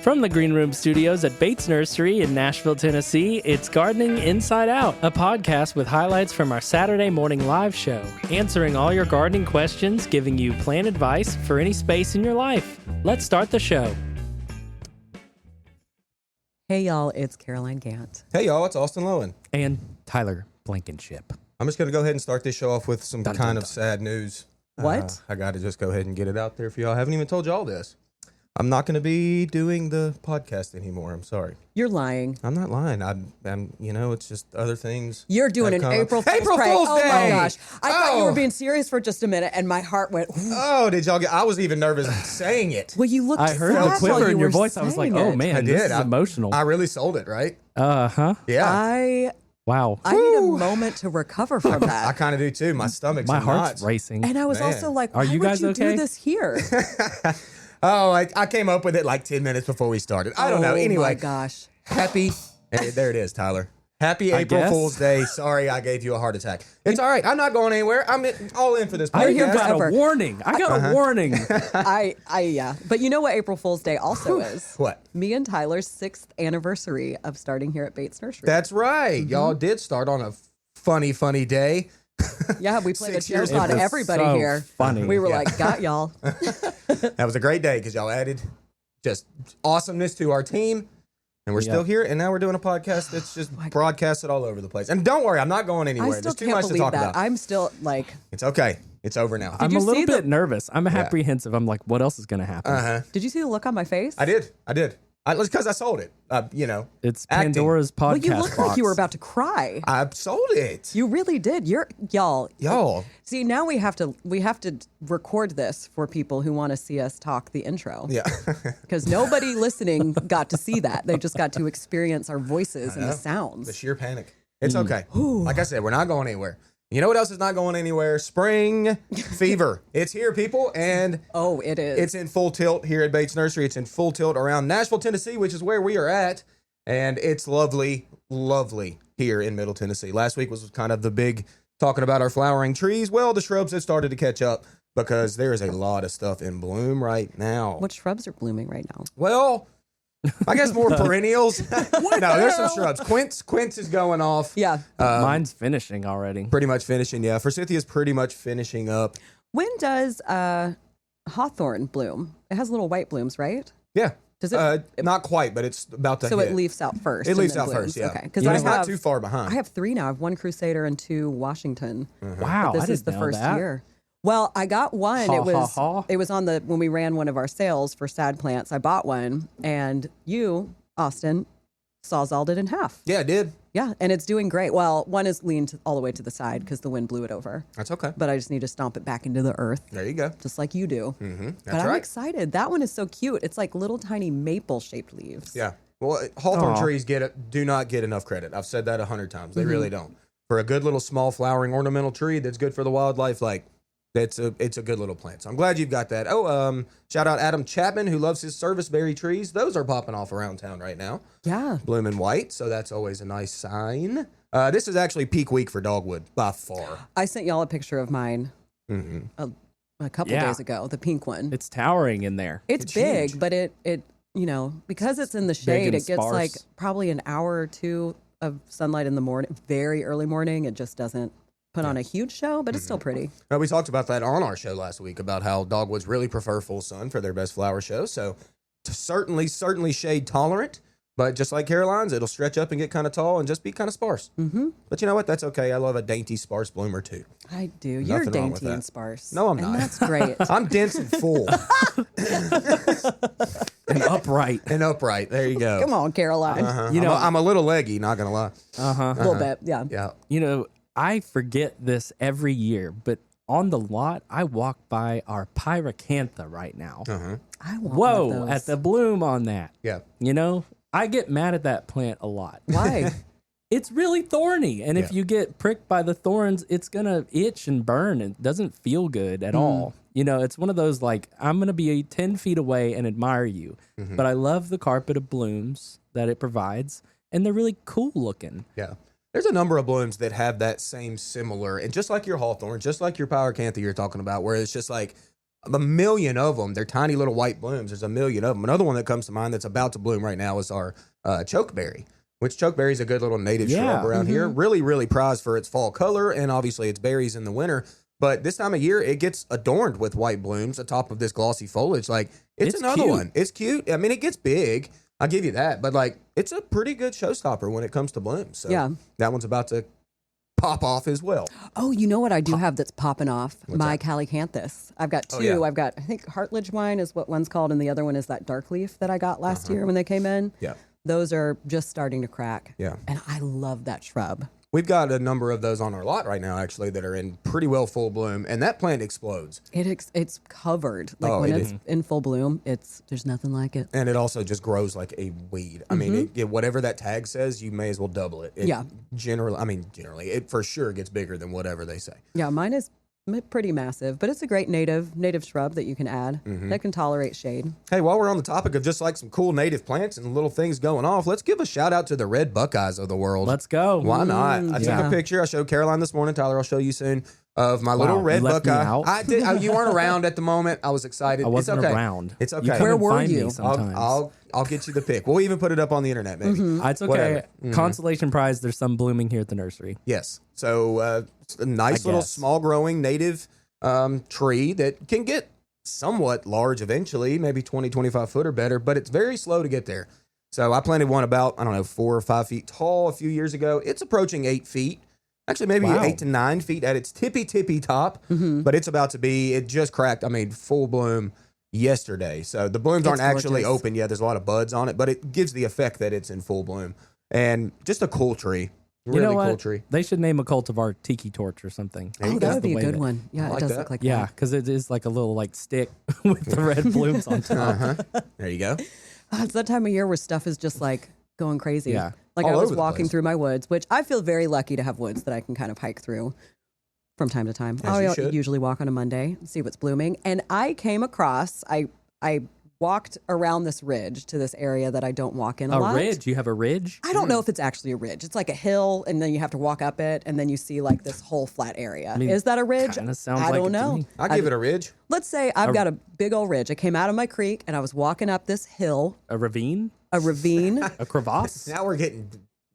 From the Green Room Studios at Bates Nursery in Nashville, Tennessee, it's Gardening Inside Out, a podcast with highlights from our Saturday morning live show, answering all your gardening questions, giving you plant advice for any space in your life. Let's start the show. Hey, y'all, it's Caroline Gant. Hey, y'all, it's Austin Lowen. And Tyler Blankenship. I'm just going to go ahead and start this show off with some kind of sad news. What? I got to just go ahead and get it out there for y'all. I haven't even told y'all this. I'm not going to be doing the podcast anymore. I'm sorry. You're lying. I'm not lying. I'm it's just other things. You're doing an April Fool's April prank. Fool's Day! Oh my gosh. I thought you were being serious for just a minute and my heart went, Oh, did y'all I was even nervous saying it. well, you looked I heard sad the quiver while in you your were voice. I was like, saying oh it. man, I this did. is emotional. I really sold it, right? Uh-huh. Yeah. Wow. I need a moment to recover from I that. kind of do too. My stomach's My in heart's knots. racing. And I was Man. also like, Are why you would guys you okay? do this here? Oh, I came up with it like 10 minutes before we started. I don't know. Oh Anyway. my gosh. Happy, hey, there it is, Tyler. Happy I April guess. Fool's Day. Sorry I gave you a heart attack. It's all right. I'm not going anywhere. I'm all in for this I here podcast. got forever. a warning. I got a warning. Yeah. But you know what April Fool's Day also is? What? Me and Tyler's 6th anniversary of starting here at Bates Nursery. That's right. Y'all did start on a funny day. Yeah, we played a 6 years chair ago. to It was everybody so here. funny. We were Yeah. like, got y'all. That was a great day because y'all added just awesomeness to our team. And we're still here, and now we're doing a podcast that's just broadcasted all over the place. And don't worry, I'm not going I anywhere. still There's too can't much to believe talk that. about. I'm still like, It's okay. It's over now. I'm you a little see the- bit nervous. I'm apprehensive. I'm like, what else is going to happen? did you see the look on my face? I did. It's because I sold it. It's acting. Pandora's podcast Well, you looked like you were box. about to cry. I sold it. You really did. Y'all. See, now we have to record this for people who want to see us talk the intro. Yeah. Because nobody listening got to see that. They just got to experience our voices and the The sounds. sheer panic. It's okay. Like I said, we're not going anywhere. You know what else is not going anywhere? Spring fever. It's here, people, and Oh, it is. it's in full tilt here at Bates Nursery. It's in full tilt around Nashville, Tennessee, which is where we are at, and it's lovely, lovely here in Middle Tennessee. Last week was kind of the big talking about our flowering trees. Well, the shrubs have started to catch up because there is a lot of stuff in bloom right now. What shrubs are blooming right now? Well, I guess more perennials. No, there's some shrubs. Quince is going off. Yeah. Mine's finishing already. Pretty much finishing, yeah. Forsythia's pretty much finishing up. When does hawthorn bloom? It has little white blooms, right? Yeah. Does it? Not quite, but it's about to So hit. it leaves out first. It and leaves then out blooms. first, yeah. Okay. Because But it's not too far behind. I have 3 now. I have 1 Crusader and 2 Washington. Wow, This I is the didn't know first that. year. Well, I got one. Ha, It was ha, ha. it was on the when we ran one of our sales for sad plants. I bought one, and you, Austin, sawzalled it in half. Yeah, it did. Yeah, and it's doing great. Well, one is leaned all the way to the side because the wind blew it over. That's okay. But I just need to stomp it back into the earth, There you go. just like you do. That's But I'm right. excited. That one is so cute. It's like little tiny maple-shaped leaves. Yeah. Well, hawthorn Aw. trees do not get enough credit. I've said that 100 times. They really don't. For a good little small flowering ornamental tree that's good for the wildlife, like it's a good little plant. So I'm glad you've got that. Oh, shout out Adam Chapman who loves his serviceberry trees. Those are popping off around town right now. Yeah. Blooming white, so that's always a nice sign. This is actually peak week for dogwood by far. I sent y'all a picture of mine Mm-hmm. a couple Yeah. days ago, the pink one. It's towering in there. It's It's big, huge. but it because it's in the Big shade, and it gets like sparse. probably an hour or 2 of sunlight in the morning, very early morning. It just doesn't put on a huge show, but it's still pretty. We talked about that on our show last week about how dogwoods really prefer full sun for their best flower show. So certainly shade tolerant, but just like Caroline's, it'll stretch up and get kind of tall and just be kind of sparse. Mm-hmm. But you know what? That's okay. I love a dainty sparse bloomer too. I do. You're Nothing wrong with dainty and that. sparse. No, I'm and not. that's great. I'm dense and full And upright. and upright. There you go. Come on, Caroline. You know- I'm a little leggy, not gonna lie. A little bit, yeah. Yeah. You know, I forget this every year, but on the lot, I walk by our pyracantha right now. I want one of Whoa, those. at the bloom on that. Yeah. You know, I get mad at that plant a lot. Why? It's really thorny. And if Yeah. you get pricked by the thorns, it's going to itch and burn. It doesn't feel good at all. You know, it's one of those like, I'm going to be 10 feet away and admire you. But I love the carpet of blooms that it provides. And they're really cool looking. Yeah. There's a number of blooms that have that same similar, and just like your hawthorn, just like your pyracantha you're talking about, where it's just like a million of them. They're tiny little white blooms. There's a million of them. Another one that comes to mind that's about to bloom right now is our chokeberry, which chokeberry is a good little native shrub around here. Really, really prized for its fall color and obviously its berries in the winter. But this time of year, it gets adorned with white blooms atop of this glossy foliage. Like, it's another cute. one. It's cute. I mean, it gets big. I'll give you that. But, like, it's a pretty good showstopper when it comes to blooms. So that one's about to pop off as well. Oh, you know what I do have that's popping off? What's My that? calycanthus. I've got two. Oh, yeah. I've got, I think, Heartledge wine is what one's called, and the other one is that dark leaf that I got last year when they came in. Yeah. Those are just starting to crack. Yeah. And I love that shrub. We've got a number of those on our lot right now, actually, that are in pretty well full bloom, and that plant explodes. It's covered. Like Oh, when it it's in full bloom, there's nothing like it. And it also just grows like a weed. I mean, whatever that tag says, you may as well double it. Generally, it for sure gets bigger than whatever they say. Yeah, mine is pretty massive, but it's a great native shrub that you can add that can tolerate shade. Hey, while we're on the topic of just like some cool native plants and little things going off, let's give a shout out to the red buckeyes of the world. Let's go. Why not? I took a picture. I showed Caroline this morning. Tyler, I'll show you soon. Of my little red you left me buckeye. out? I did. You weren't around at the moment. I was excited. I wasn't it's okay. around. It's okay. You come Where and were find me you? sometimes. I'll get you the pic. We'll even put it up on the internet, maybe. It's okay. Whatever. Consolation prize. There's some blooming here at the nursery. Yes. So a nice little guess. small growing native tree that can get somewhat large eventually, maybe 20, 25 foot or better, but it's very slow to get there. So I planted one about, 4 or 5 feet tall a few years ago. It's approaching 8 feet. Actually, maybe 8 to 9 feet at its tippy top, but it's about to be, it just cracked, full bloom yesterday. So the blooms aren't actually gorgeous. open yet. There's a lot of buds on it, but it gives the effect that it's in full bloom. And just a cool tree. Really you know what? cool tree. They should name a cultivar tiki torch or something. Oh, that would be a good one. one. Yeah, like it does that. look like Yeah, that. because it is like a little stick with the red blooms on top. There you go. It's that time of year where stuff is just like going crazy. Yeah. Like All I was over the walking place. through my woods, which I feel very lucky to have woods that I can kind of hike through from time to time. As you should. Usually walk on a Monday and see what's blooming. And I came across, I walked around this ridge to this area that I don't walk in a lot. A ridge? You have a ridge? I don't know if it's actually a ridge. It's like a hill, and then you have to walk up it, and then you see like this whole flat area. mean, Is that a ridge? kinda sounds I like don't it to know. me. I'll give it a ridge. Let's say I've got a big old ridge. I came out of my creek, and I was walking up this hill, A ravine? a ravine. A crevasse? Now we're getting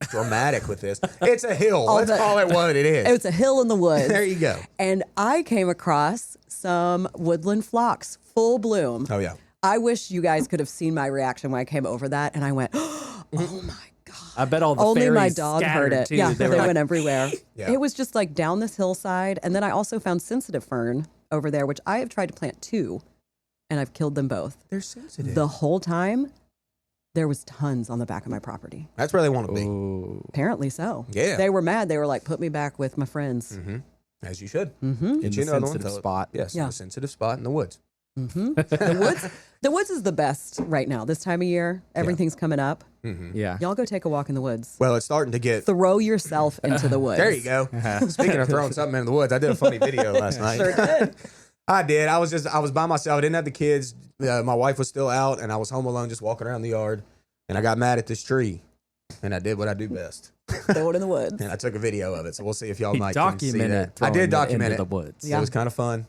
dramatic with this. It's a hill. All Let's the- call it what it is. It's a hill in the woods. There you go. And I came across some woodland phlox, full bloom. Oh, yeah. I wish you guys could have seen my reaction when I came over that, and I went, "Oh my god!" I bet all the Only fairies my dog heard scattered, it. Too. Yeah, they they were went everywhere. Yeah. It was just like down this hillside, and then I also found sensitive fern over there, which I have tried to plant 2, and I've killed them both. They're sensitive. The whole time, there was tons on the back of my property. That's where they want to be. Ooh. Apparently so. Yeah. They were mad. They were like, "Put me back with my friends." As you should. Mm-hmm. In you the another one, sensitive tell it. spot. Yes, Yeah. a sensitive spot in the woods. The woods is the best right now. This time of year, everything's coming up. Yeah. Y'all go take a walk in the woods. Well, it's starting to get. Throw yourself into the woods. There you go. Speaking of throwing something in the woods, I did a funny video last night. Sure did. I did. I was by myself. I didn't have the kids. My wife was still out, and I was home alone, just walking around the yard. And I got mad at this tree, and I did what I do best. Throw it in the woods. And I took a video of it, so we'll see if y'all He might can see documented that. I did document into it. the woods. Yeah. It was kind of fun.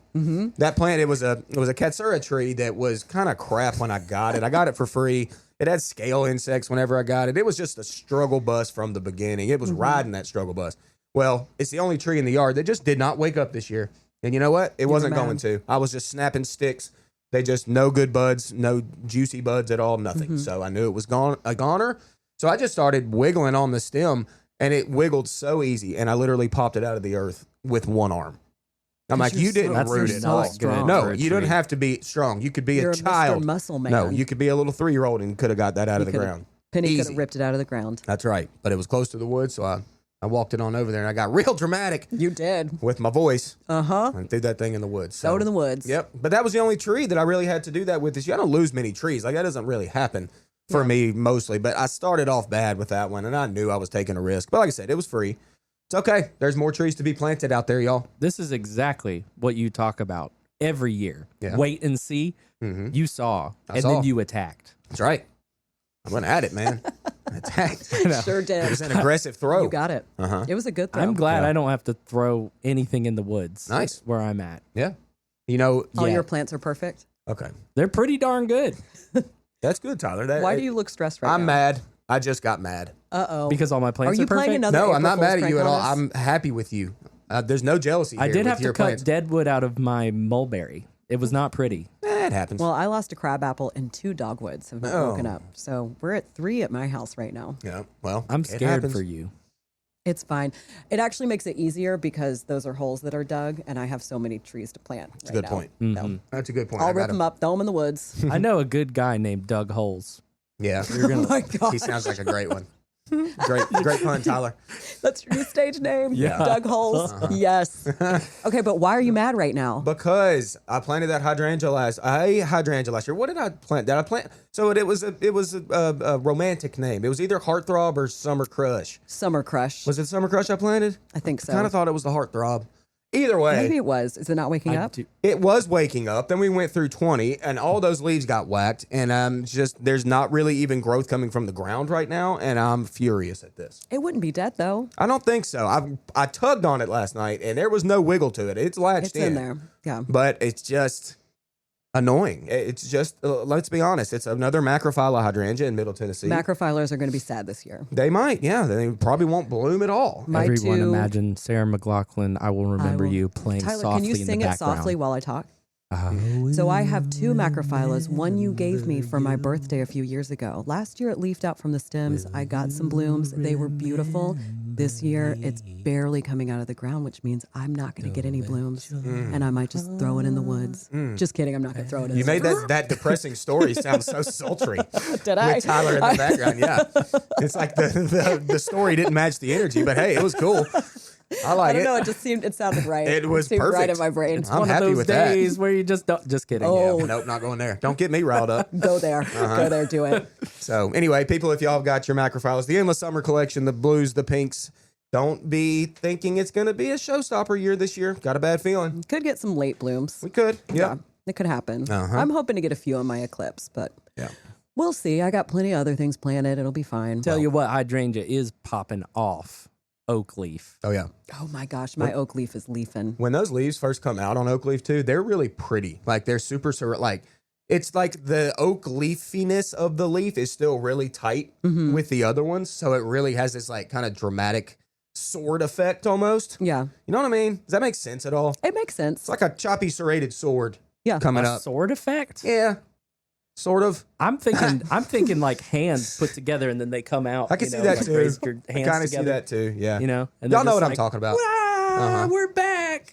That plant, it was a katsura tree that was kind of crap when I got it. I got it for free. It had scale insects whenever I got it. It was just a struggle bus from the beginning. It was riding that struggle bus. Well, it's the only tree in the yard that just did not wake up this year. And you know what? It wasn't mad. going to. I was just snapping sticks. They just, no good buds, no juicy buds at all, nothing. So I knew it was a goner. So I just started wiggling on the stem, and it wiggled so easy, and I literally popped it out of the earth with one arm. I'm like, you're you didn't so- root you're it. so Like, strong. no, for a you don't tree. have to be strong. You could be You're a a Mr. child. Muscle Man. No, you could be a little 3-year-old and could have got that out of the coulda- ground. Penny could Easy. have ripped it out of the ground. That's right. But it was close to the woods, so I walked it on over there, and I got real dramatic You did. with my voice Uh-huh. and threw that thing in the woods. So. Throw it in the woods. Yep. But that was the only tree that I really had to do that with. Is you don't lose many trees. Like, that doesn't really happen for me mostly. But I started off bad with that one, and I knew I was taking a risk. But like I said, it was free. It's okay. There's more trees to be planted out there, y'all. This is exactly what you talk about every year. Yeah. Wait and see. You saw, and saw. then you attacked. That's right. I went at it, man. I attacked. Sure It did. was an aggressive throw. You got it. Uh-huh. It was a good throw. I'm glad Yeah. I don't have to throw anything in the woods. Nice. Where I'm at. Yeah. You know, All your plants are perfect. Okay. They're pretty darn good. That's good, Tyler. Why do you look stressed right now? I'm mad. I just got mad. Uh-oh. Because all my plants Are you are perfect? playing another No, April I'm not Fool's mad at prank you at all. on us? I'm happy with you. There's no jealousy here I did with have to your cut plants. dead wood out of my mulberry. It was not pretty. It happens. Well, I lost a crabapple and 2 dogwoods have not woken up. So we're at 3 at my house right now. Yeah, well, I'm it scared happens. for you. It's fine. It actually makes it easier because those are holes that are dug, and I have so many trees to plant. That's a good point. Mm-hmm. That's a good point. I'll rip them up, throw them in the woods. I know a good guy named Doug Holes. Yeah, Oh my gosh. he sounds like a great one. Great pun, Tyler. That's your new stage name. Yeah. Doug Holes. Yes. Okay, but why are you mad right now? Because I planted that hydrangea last year. What did I plant? Did I plant? So it was a romantic name. It was either Heartthrob or Summer Crush. Summer Crush. Was it Summer Crush I planted? I think so. Kind of thought it was the Heartthrob. Either way, Maybe it was. Is it not waking up? it was waking up. Then we went through 20, and all those leaves got whacked. And there's not really even growth coming from the ground right now, and I'm furious at this. It wouldn't be dead though. I don't think so. I tugged on it last night, and there was no wiggle to it. It's latched It's in there. Yeah. But it's just annoying. It's just, let's be honest, it's another macrophylla hydrangea in Middle Tennessee. Macrophyllars are going to be sad this year. They might, yeah. They probably won't bloom at all. My Everyone two- imagine Sarah McLachlan, I will remember you playing Tyler, softly can you in sing the it background. softly while I talk? Oh, So I have 2 macrophyllas. One you gave me for my birthday a few years ago. Last year it leafed out from the stems. I got some blooms. They were beautiful. This year it's barely coming out of the ground, which means I'm not going to get any blooms. And I might just throw it in the woods. Just kidding. I'm not going to throw it in You the made that depressing story sound so sultry. Did I? With Tyler in the background, yeah. It's like the story didn't match the energy, but hey, it was cool. I like I don't it. know. It sounded right. It was seemed right perfect. in my brain. I'm one happy of those with that. days where you just don't. Just kidding. Oh. Yeah, nope, not going there. Don't get me riled up. Go there. Go there. Do it. So anyway, people, if y'all have got your macrophyllus, the Endless Summer Collection, the blues, the pinks, don't be thinking it's going to be a showstopper year this year. Got a bad feeling. Could get some late blooms. We could. Yeah. It could happen. Uh-huh. I'm hoping to get a few on my eclipse, but Yeah. we'll see. I got plenty of other things planted. It'll be fine. Tell you what, hydrangea is popping off. Oak leaf. Oh, yeah. Oh my gosh, my oak leaf is leafing. When those leaves first come out on oak leaf too, they're really pretty. Like they're super, like it's like the oak leafiness of the leaf is still really tight with the other ones. So it really has this like kind of dramatic sword effect almost. Yeah, You know what I mean? Does that make sense at all? it makes sense. It's like a choppy serrated sword Yeah. coming A up. sword effect? Yeah. Sort of. I'm thinking like hands put together and then they come out. I can you see know, that like too. raise your I hands kind of see together, that too. Yeah. You know, and Y'all they're know just what I'm like, talking about. "Wah, we're back.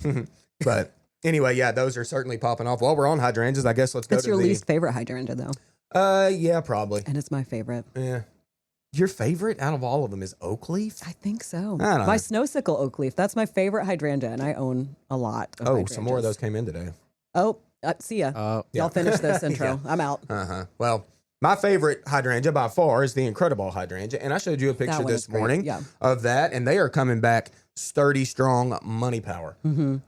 But anyway, yeah, those are certainly popping off. While we're on hydrangeas, I guess let's go It's to your the. least favorite hydrangea, though, Yeah, probably. and it's my favorite. Yeah. Your favorite out of all of them is oak leaf? I think so. I don't My know. snow sickle oak leaf. That's my favorite hydrangea, and I own a lot. Of Oh, some more of hydrangeas. those came in today. Oh, see ya. Oh, Y'all finish this intro. I'm out. Well, my favorite hydrangea by far is the Incredible hydrangea, and I showed you a picture one is this great, morning yeah. of that, and they are coming back sturdy, strong, money power.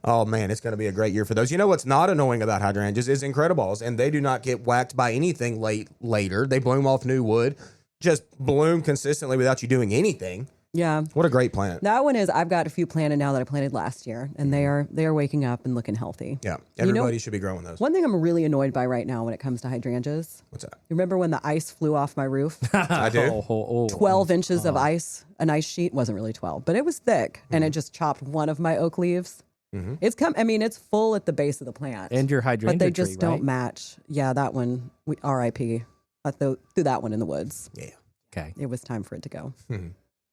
Oh man, it's going to be a great year for those. You know what's not annoying about hydrangeas is Incredibles, and they do not get whacked by anything later. They bloom off new wood, just bloom consistently without you doing anything. Yeah. What a great plant. That one is. I've got a few planted now that I planted last year, and they are waking up and looking healthy. Yeah, You know- everybody should be growing those. One thing I'm really annoyed by right now when it comes to hydrangeas. What's that? You remember when the ice flew off my roof? I do. 12 inches of ice, an ice sheet. Wasn't really 12, but it was thick, and it just chopped one of my oak leaves. It's it's full at the base of the plant. And your hydrangea but they just tree, don't right? match. Yeah, that one, RIP. I threw that one in the woods. Yeah. Okay. It was time for it to go.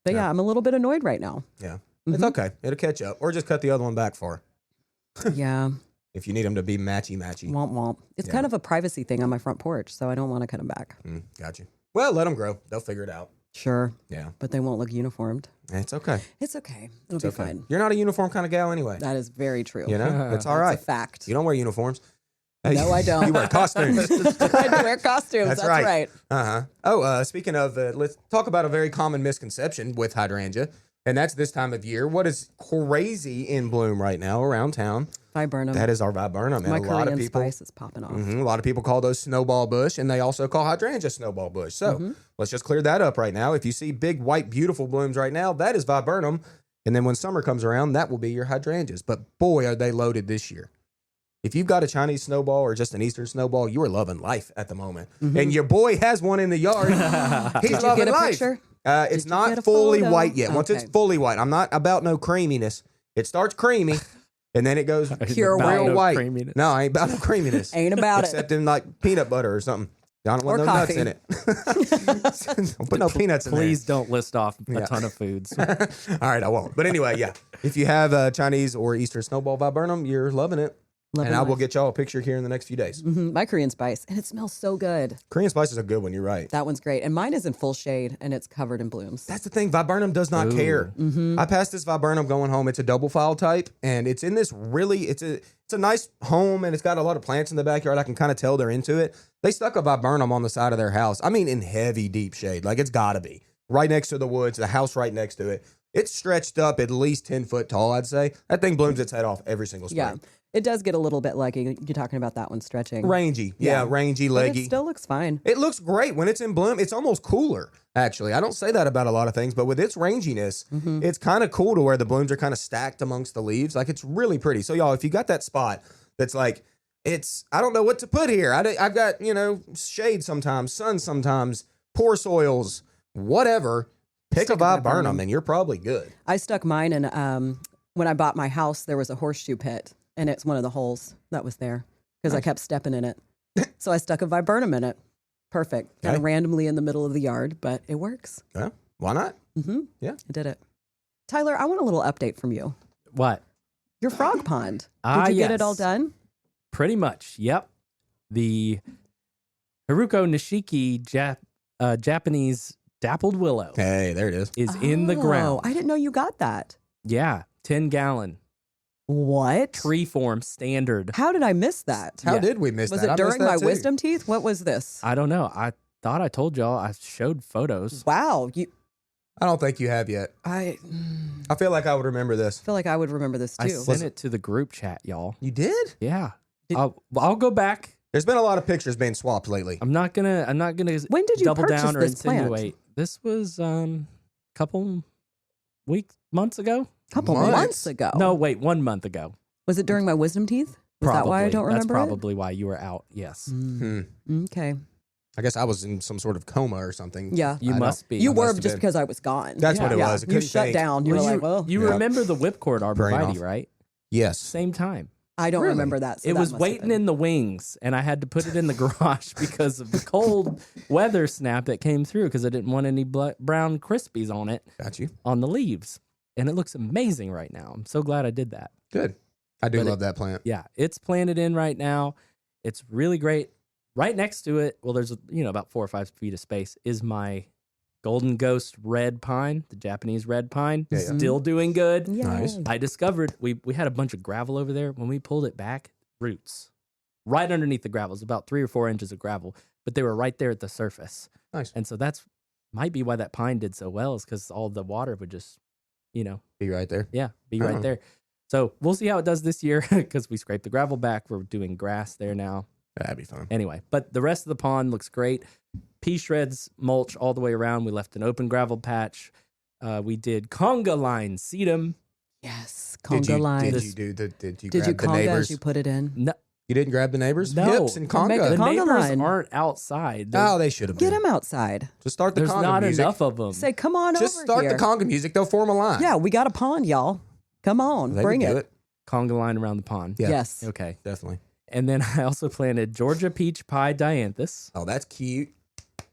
But yeah, I'm a little bit annoyed right now. Yeah. It's okay. It'll catch up. Or just cut the other one back for her. Yeah, If you need them to be matchy. womp womp. It's kind of a privacy thing on my front porch, so I don't want to cut them back. Got you. Well, let them grow. They'll figure it out. Sure, Yeah. but they won't look uniformed. It's okay. It's okay. It'll It's be okay. fine. You're not a uniform kind of gal anyway. That is very true. You know? It's all right. It's a fact. You don't wear uniforms. No, I don't. You wear costumes. I wear costumes. That's right. Uh-huh. Oh, speaking of, let's talk about a very common misconception with hydrangea, and that's this time of year. What is crazy in bloom right now around town? Viburnum. That is our viburnum. My And a lot of Korean people, spice is popping off. a lot of people call those snowball bush, and they also call hydrangea snowball bush. So let's just clear that up right now. If you see big, white, beautiful blooms right now, that is viburnum. And then when summer comes around, that will be your hydrangeas. But boy, are they loaded this year. if you've got a Chinese snowball or just an Eastern snowball, you are loving life at the moment. And your boy has one in the yard. He's Did you loving get a life. picture? It's Did you not get a fully photo? white yet. Once it's Okay. fully white, I'm not about no creaminess. It starts creamy, and then it goes Pure real white. No white. creaminess. No, I ain't about no creaminess. Ain't about it. Except in like peanut butter or something. I don't want Or no coffee. nuts in it. Don't put no peanuts in Please don't list off a Yeah. ton of foods. there. All right, I won't. But anyway, yeah. If you have a Chinese or Eastern snowball viburnum, you're loving it. Loving And I will life. get y'all a picture here in the next few days. My Korean spice, and it smells so good. Korean spice is a good one. You're right. That one's great. And mine is in full shade, and it's covered in blooms. That's the thing. Viburnum does not care. I passed this viburnum going home. It's a double file type, and it's in this really. It's a nice home, and it's got a lot of plants in the backyard. I can kind of tell they're into it. They stuck a viburnum on the side of their house. I mean, in heavy, deep shade. Like it's got to be right next to the woods. The house right next to it. It's stretched up at least 10 foot tall. I'd say that thing blooms its head off every single spring. Yeah. It does get a little bit leggy. You're talking about that one stretching. Rangy, Yeah. rangy, But leggy. it still looks fine. It looks great when it's in bloom. It's almost cooler, actually. I don't say that about a lot of things, but with its ranginess, it's kind of cool to where the blooms are kind of stacked amongst the leaves. Like it's really pretty. So y'all, if you got that spot that's like, I don't know what to put here. I've got, shade sometimes, sun sometimes, poor soils, whatever. Pick Stick a a viburnum viburnum. and you're probably good. I stuck mine in, when I bought my house, there was a horseshoe pit, and it's one of the holes that was there because I kept stepping in it. So I stuck a viburnum in it. Perfect. Kind Okay. of randomly in the middle of the yard, but it works. Yeah, why not? I did it. Tyler, I want a little update from you. What? Your frog pond. Ah, Did you get it yes. all done? Pretty much. Yep. The Haruko Nishiki Japanese dappled willow Hey, there it is. is in the ground. I didn't know you got that. Yeah. 10-gallon What? tree form standard. How did I miss that? How Yeah. did we miss Was that? I it missed during my that too. wisdom teeth? What was this? I don't know. I thought I told y'all. I showed photos. Wow. I don't think you have yet. I I feel like I would remember this. feel like I would remember this too. I sent it to the group chat, y'all. You did? Yeah. Did- I'll go back. There's been a lot of pictures being swapped lately. I'm not gonna When did you double purchase down or this plant? insinuate. This was couple months ago. couple Months? months ago. No, wait, 1 month ago. Was it during my wisdom teeth? Was Probably. that why I don't remember That's probably why you were out. Yes. Hmm. it? Okay. I guess I was in some sort of coma or something. Yeah. You I don't- must be. You were must have just been. because I was gone. That's what it Yeah. was. I You couldn't shut think. down. You were like, well, you Yeah. remember the whipcord Brain arborvitae, off. right? Yes. Same time. I don't Really? remember that. So It that was must have waiting been. in the wings, and I had to put it in the garage because of the cold weather snap that came through because I didn't want any brown crispies on it Got you. on the leaves. And it looks amazing right now. I'm so glad I did that. Good. I do But love that plant. Yeah, it's planted in right now. It's really great. Right next to it, well, there's about 4 or 5 feet of space, is my Golden Ghost red pine, the Japanese red pine. Yeah, yeah. Still doing good. Yay. Nice. I discovered we had a bunch of gravel over there. When we pulled it back, roots right underneath the gravel. It's about 3 or 4 inches of gravel, but they were right there at the surface. Nice. And so that's might be why that pine did so well, is because all the water would just, Be right there. be Oh. right there. So we'll see how it does this year because we scraped the gravel back. We're doing grass there now. That'd be fun. Anyway, but the rest of the pond looks great. Pea shreds mulch all the way around. We left an open gravel patch. We did conga line sedum. Yes. Did Conga line. Did you do the? Did you Did you grab the conga neighbors? as you put it in? No, You didn't grab the neighbors? No. Hips and Well, make the a conga. conga neighbors line. aren't outside. Oh, they should have Get been. him outside. Just start the There's conga not music. enough of them. Say, come on Just over start here. the conga music. They'll form a line. Yeah, we got a pond, y'all. Come on, They bring can do it. Conga line around the pond. Yeah. Yes. Okay. Definitely. And then I also planted Georgia peach pie dianthus Oh, that's cute.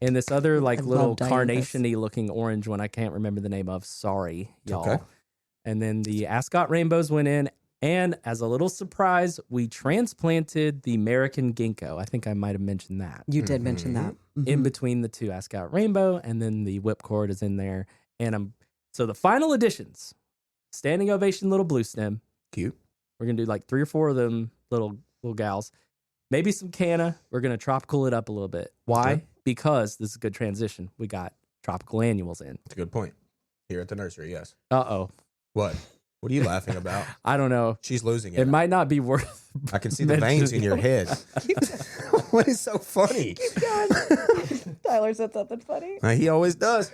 and this other like I little love dianthus. carnation-y looking orange one I can't remember the name of. Sorry, y'all. Okay. And then the ascot rainbows went in. And as a little surprise, we transplanted the American ginkgo. I think I might have mentioned that. You did mention that. In Mhm. between the two ascot rainbow, and then the whipcord is in there. And so the final additions, standing ovation little blue stem. Cute. We're gonna do like 3 or 4 of them little gals. Maybe some canna. We're gonna tropical it up a little bit. Why? Okay. Because this is a good transition. We got tropical annuals in. That's a good point. Here at the nursery, yes. Uh-oh. What? What are you laughing about? I don't know. She's losing it. It might not be worth I can see the veins in your head. What is so funny? Tyler said something funny. He always does.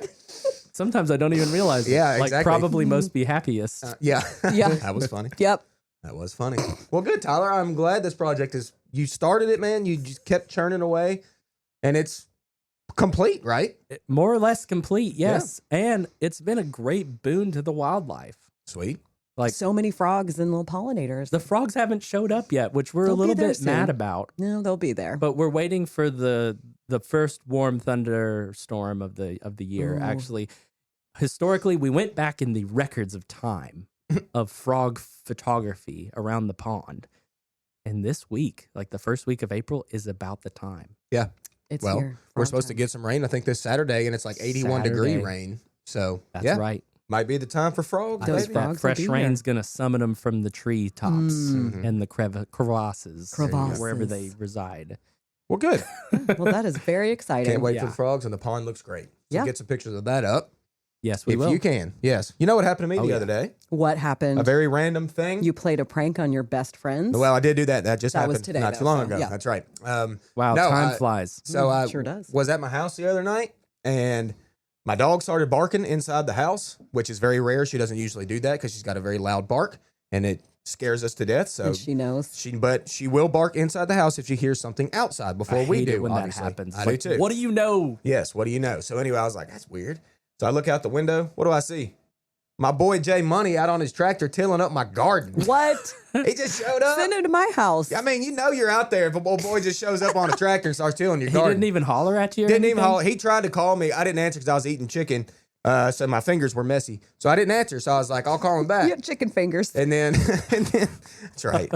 Sometimes I don't even realize it. Yeah, Like exactly. probably most be happiest. Yeah. Yeah. That was funny. Yep. That was funny. Well, good, Tyler. I'm glad this project you started it, man. You just kept churning away, and it's complete, right? More or less complete, yes. Yeah. And it's been a great boon to the wildlife. Sweet. Like so many frogs and little pollinators. The frogs haven't showed up yet, which we're a little bit mad about. No, they'll be there. But we're waiting for the first warm thunderstorm of the year. Ooh. Actually, historically, we went back in the records of time of frog photography around the pond. And this week, like the first week of April, is about the time. Yeah. It's well, here. We're supposed to get some rain, I think, this Saturday, and it's like 81-degree rain. So that's right. Might be the time for frogs. That fresh rain's going to summon them from the tree tops and the crevasses, wherever they reside. Well, good. Well, that is very exciting. Can't wait for the frogs, and the pond looks great. So get some pictures of that up. Yes, we will. If you can. Yes. You know what happened to me the other day? What happened? A very random thing. You played a prank on your best friends? Well, I did do that. That just happened was today, not too long ago. Yeah. That's right. Wow, time flies. So I sure does. Was at my house the other night, and my dog started barking inside the house, which is very rare. She doesn't usually do that because she's got a very loud bark, and it scares us to death. So and she knows. But she will bark inside the house if she hears something outside before we do. When obviously. That happens. I do too. What do you know? Yes. What do you know? So anyway, I was like, that's weird. So I look out the window. What do I see? My boy Jay Money out on his tractor tilling up my garden. What? He just showed up. Send him to my house. I mean, you know you're out there if a old boy just shows up on a tractor and starts tilling your garden. He didn't even holler at you? Didn't even holler. He tried to call me. I didn't answer because I was eating chicken. So my fingers were messy. So I didn't answer. So I was like, I'll call him back. You have chicken fingers. And then that's right.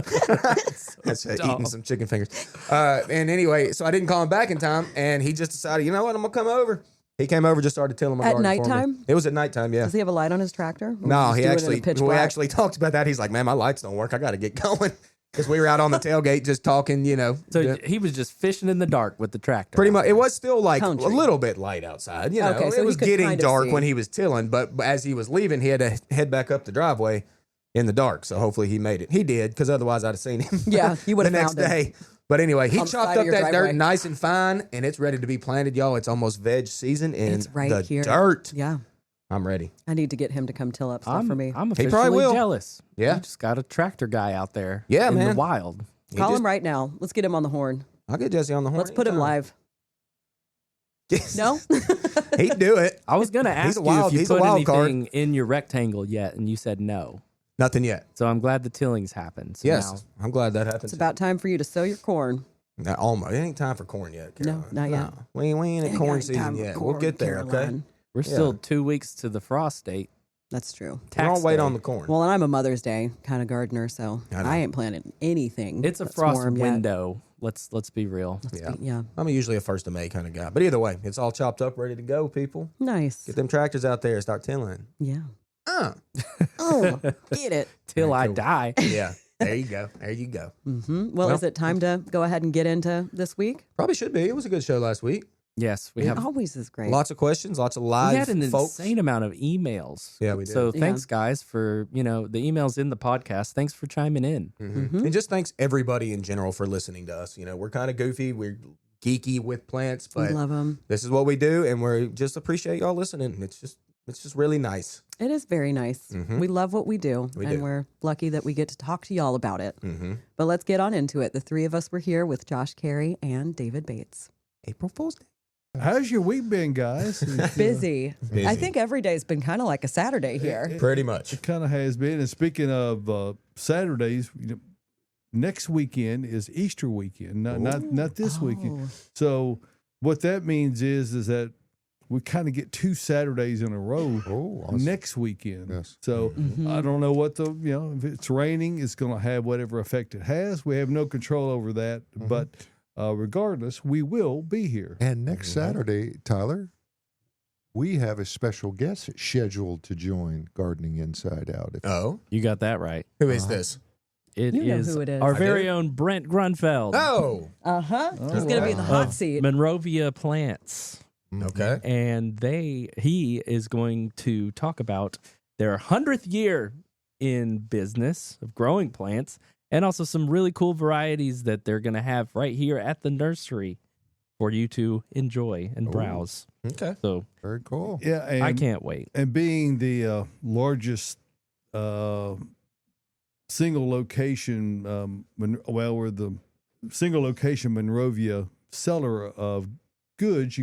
That's eating some chicken fingers. And anyway, so I didn't call him back in time. And he just decided, you know what, I'm going to come over. He came over, just started tilling my garden at for nighttime. me. It was at nighttime, yeah. Does he have a light on his tractor? No, we actually talked about that. He's like, man, my lights don't work. I got to get going. Because we were out on the tailgate just talking, you know. So he was just fishing in the dark with the tractor. Pretty much. It was still like a little bit light outside. You know, okay, so it was getting dark see. when he was tilling. But as he was leaving, he had to head back up the driveway in the dark. So hopefully he made it. He did, because otherwise I'd have seen him. Yeah, you would have the next found him. day. But anyway, he chopped up that dirt driveway. nice and fine, and it's ready to be planted, y'all. It's almost veg season in it's right the here. dirt. Yeah. I'm ready. I need to get him to come till up stuff for me. I'm officially jealous. Yeah. You just got a tractor guy out there in the wild. Call him right now. Let's get him on the horn. I'll get Jesse on the horn. Let's put him live. No? He'd do it. I was going to ask you if you put anything in your rectangle yet, and you said no. Nothing yet. So I'm glad the tillings happened. So yes, I'm glad that happened. It's about time for you to sow your corn. No, almost. It ain't time for corn yet, Caroline. No, not yet. No. We ain't in corn season yet. We'll get there, okay? We're still 2 weeks to the frost date. That's true. We don't wait on the corn. Well, and I'm a Mother's Day kind of gardener, so I ain't planting anything. It's a frost window. Let's be real. Yeah. I'm usually a 1st of May kind of guy. But either way, it's all chopped up, ready to go, people. Nice. Get them tractors out there and start tilling. Yeah. Oh, get it. Till I die. Yeah. There you go. There you go. Mm-hmm. Well, is it time to go ahead and get into this week? Probably should be. It was a good show last week. Yes, it always is great. Lots of questions, lots of live. We had an folks. insane amount of emails. Yeah, we did. So thanks, guys, for the emails in the podcast. Thanks for chiming in, and just thanks everybody in general for listening to us. We're kind of goofy, we're geeky with plants, but we love them. This is what we do, and we just appreciate y'all listening. It's just really nice. It is very nice. Mm-hmm. We love what we do, we're lucky that we get to talk to y'all about it. Mm-hmm. But let's get on into it. The three of us were here with Josh Carey and David Bates. April Fool's Day. How's your week been, guys? Busy. I think every day's been kind of like a Saturday here. Pretty much. It kind of has been. And speaking of Saturdays, next weekend is Easter weekend, not this weekend. So what that means is that we kind of get 2 Saturdays in a row next weekend. Yes. So I don't know what if it's raining, it's going to have whatever effect it has. We have no control over that, but regardless, we will be here. And next Saturday, Tyler, we have a special guest scheduled to join Gardening Inside Out. You got that right. Who is this? It is our very own Brent Grunfeld. Oh. He's going to be in the hot seat. Monrovia Plants. Okay. And he is going to talk about their 100th year in business of growing plants, and also some really cool varieties that they're going to have right here at the nursery for you to enjoy and browse. Okay. So very cool. Yeah, and, I can't wait. And being the largest single location, we're the single location Monrovia seller of goods.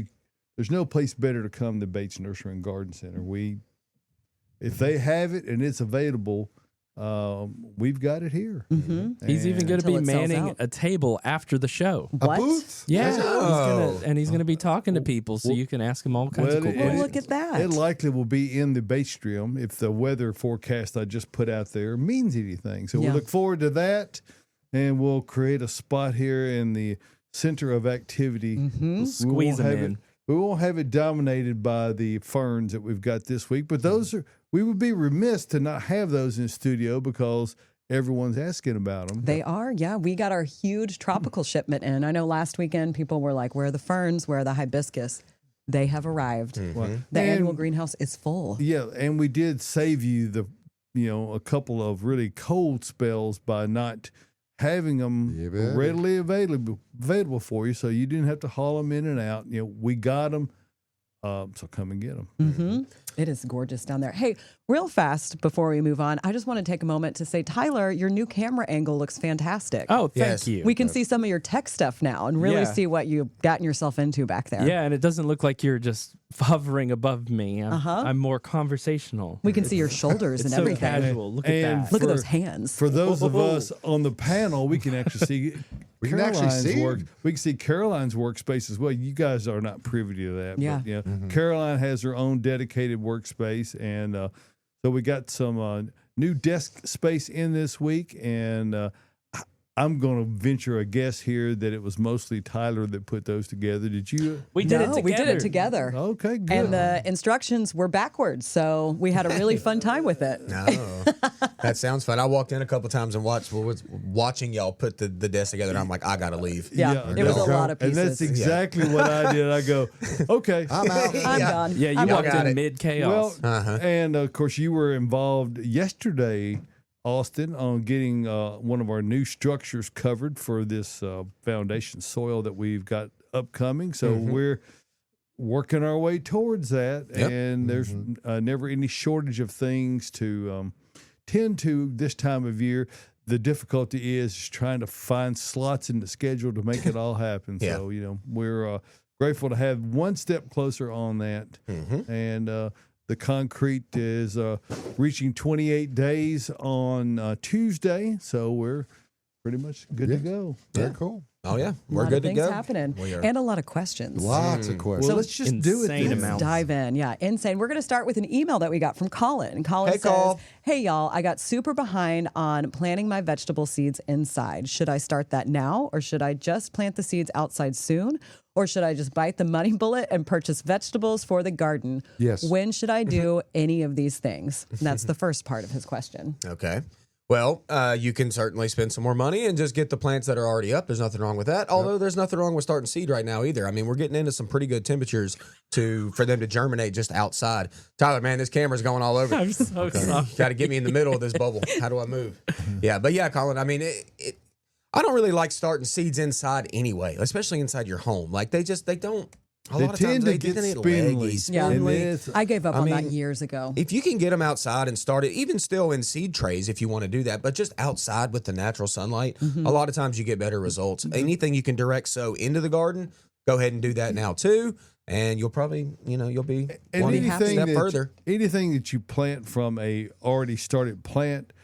There's no place better to come than Bates Nursery and Garden Center. If they have it and it's available, we've got it here. Mm-hmm. He's even going to be Until it sells manning out. a table after the show. What? A booth? Yeah, Oh. he's gonna be talking to people, so you can ask him all kinds of cool Well, Well, questions. look at that. It likely will be in the Batestream if the weather forecast I just put out there means anything. So we Yeah. look forward to that, and we'll create a spot here in the center of activity. Mm-hmm. Squeeze him in. We won't have it dominated by the ferns that we've got this week, but we would be remiss to not have those in studio because everyone's asking about them. They are, yeah. We got our huge tropical shipment in. I know last weekend people were like, where are the ferns? Where are the hibiscus? They have arrived. Well, The and- annual greenhouse is full. Yeah, and we did save you a couple of really cold spells by not having them Yeah, baby. readily available for you, so you didn't have to haul them in and out. We got them, so come and get them. Mm-hmm. It is gorgeous down there. Hey, real fast before we move on, I just want to take a moment to say, Tyler, your new camera angle looks fantastic. Oh, thank Yes. you. We can see some of your tech stuff now and really Yeah. see what you've gotten yourself into back there. Yeah, and it doesn't look like you're just hovering above me. Uh-huh. I'm more conversational. We can see your shoulders It's and so everything. casual. Look at And that. Look at For- those hands. For those of us on the panel, we can actually see We can actually see work. him. We can see Caroline's workspace as well. You guys are not privy to that. Yeah. But, Caroline has her own dedicated workspace, and so we got some new desk space in this week, and I'm going to venture a guess here that it was mostly Tyler that put those together. Did you? We did it No, together. we did it together. Okay, good. And the instructions were backwards, so we had a really fun time with it. No, that sounds fun. I walked in a couple times and was watching y'all put the desk together, and I'm like, I gotta leave. Yeah, it was a lot of And pieces. that's exactly what I did. I go, okay. I'm out. I'm done. Yeah, you I'm walked got in it. mid Well, chaos. and of course, you were involved yesterday, Austin, on getting one of our new structures covered for this foundation soil that we've got upcoming. So we're working our way towards that, Yep. and there's never any shortage of things to tend to this time of year. The difficulty is trying to find slots in the schedule to make it all happen. Yeah. So, we're grateful to have one step closer on that. And the concrete is reaching 28 days on Tuesday. So we're pretty much good to go. Very Yeah. cool. Oh yeah, A we're lot good of to things go. happening We are. and a lot of questions. Lots of questions. Well, let's just do it Insane then. amount. Dive in. Yeah, insane. We're going to start with an email that we got from Colin. Colin Hey, says, Col. hey, y'all, I got super behind on planting my vegetable seeds inside. Should I start that now, or should I just plant the seeds outside soon? Or should I just bite the money bullet and purchase vegetables for the garden? Yes. When should I do any of these things? And that's the first part of his question. Okay. Well, you can certainly spend some more money and just get the plants that are already up. There's nothing wrong with that. Although there's nothing wrong with starting seed right now either. I mean, we're getting into some pretty good temperatures for them to germinate just outside. Tyler, man, this camera's going all over. I'm so sorry. Got to get me in the middle of this bubble. How do I move? Yeah, but yeah, Colin. I mean, I don't really like starting seeds inside anyway, especially inside your home. Like they don't. A They lot of times tend to get spindly. Yeah. And spindly. it's- I gave up I on that mean, years ago. If you can get them outside and start it, even still in seed trays, if you want to do that, but just outside with the natural sunlight, a lot of times you get better results. Anything you can direct sow into the garden, go ahead and do that now too, and you'll probably, you'll be And one anything step that, further. anything that you plant from a already started plant,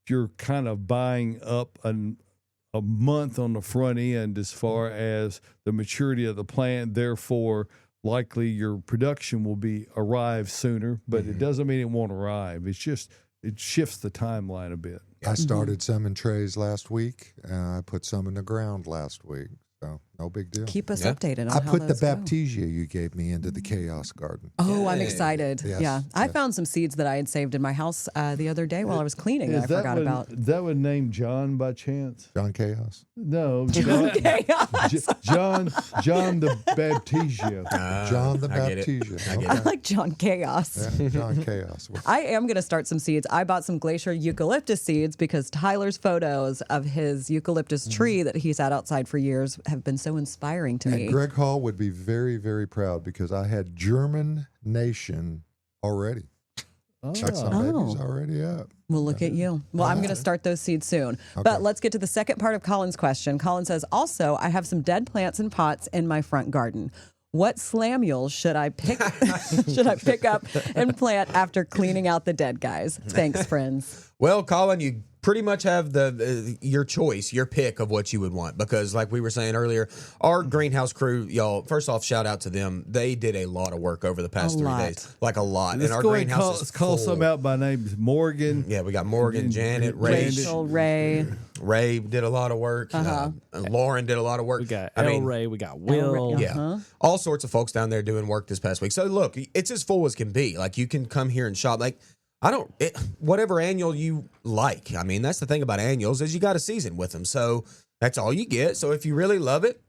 you're kind of buying up a month on the front end as far as the maturity of the plant. Therefore, likely your production will arrive sooner, but it doesn't mean it won't arrive. It's just it shifts the timeline a bit. I started some in trays last week. I put some in the ground last week. So no big deal. Keep us Yeah. updated on I how put the those go. Baptisia you gave me into the Chaos Garden. Oh, I'm Yay. excited. Yes, Yeah. I yes. found some seeds that I had saved in my house the other day while I was cleaning that I forgot about. Is that one named John by chance? John Chaos. No, Chaos. John the Baptisia. John the I get it. Baptisia. I get I it. like John Chaos. Yeah, John Chaos. I am going to start some seeds. I bought some glacier eucalyptus seeds because Tyler's photos of his eucalyptus tree that he's had outside for years have been so inspiring to me. And Greg Hall would be very, very proud because I had German Nation already. Got some babies already up. Well, look at you. Well, I'm going to start those seeds soon. But let's get to the second part of Colin's question. Colin says, also, I have some dead plants and pots in my front garden. What slamules should I pick up and plant after cleaning out the dead guys? Thanks, friends. Well, Colin, you pretty much have your choice, your pick of what you would want, because like we were saying earlier, our greenhouse crew, y'all, first off, shout out to them. They did a lot of work over the past 3 days, like a lot. Let's and our go ahead and greenhouse is call full. some out by names. Morgan. Yeah, we got Morgan, Janet, Rachel, Ray. Ray did a lot of work. Lauren did a lot of work. We got Ray, we got Will. Yeah, all sorts of folks down there doing work this past week. So look, it's as full as can be. Like you can come here and shop. Like whatever annual you like. I mean, that's the thing about annuals is you got a season with them. So that's all you get. So if you really love it,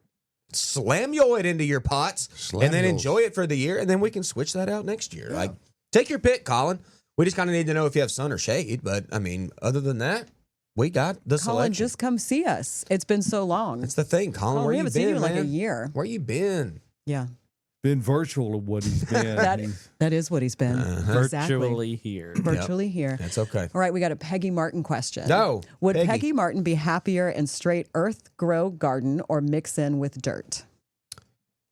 slam it into your pots and then enjoy it for the year, and then we can switch that out next year. Yeah. Like take your pick, Colin. We just kind of need to know if you have sun or shade. But I mean, other than that, we got the Colin, selection. just come see us. It's been so long. That's the thing, Colin. Where we you haven't been, seen you in like man? a year. Where you been? Yeah. Been virtual of what he's been. That is what he's been. Exactly. Virtually here. Virtually here. That's okay. All right, we got a Peggy Martin question. No, Would Peggy. Peggy Martin be happier in straight earth grow garden or mix in with dirt?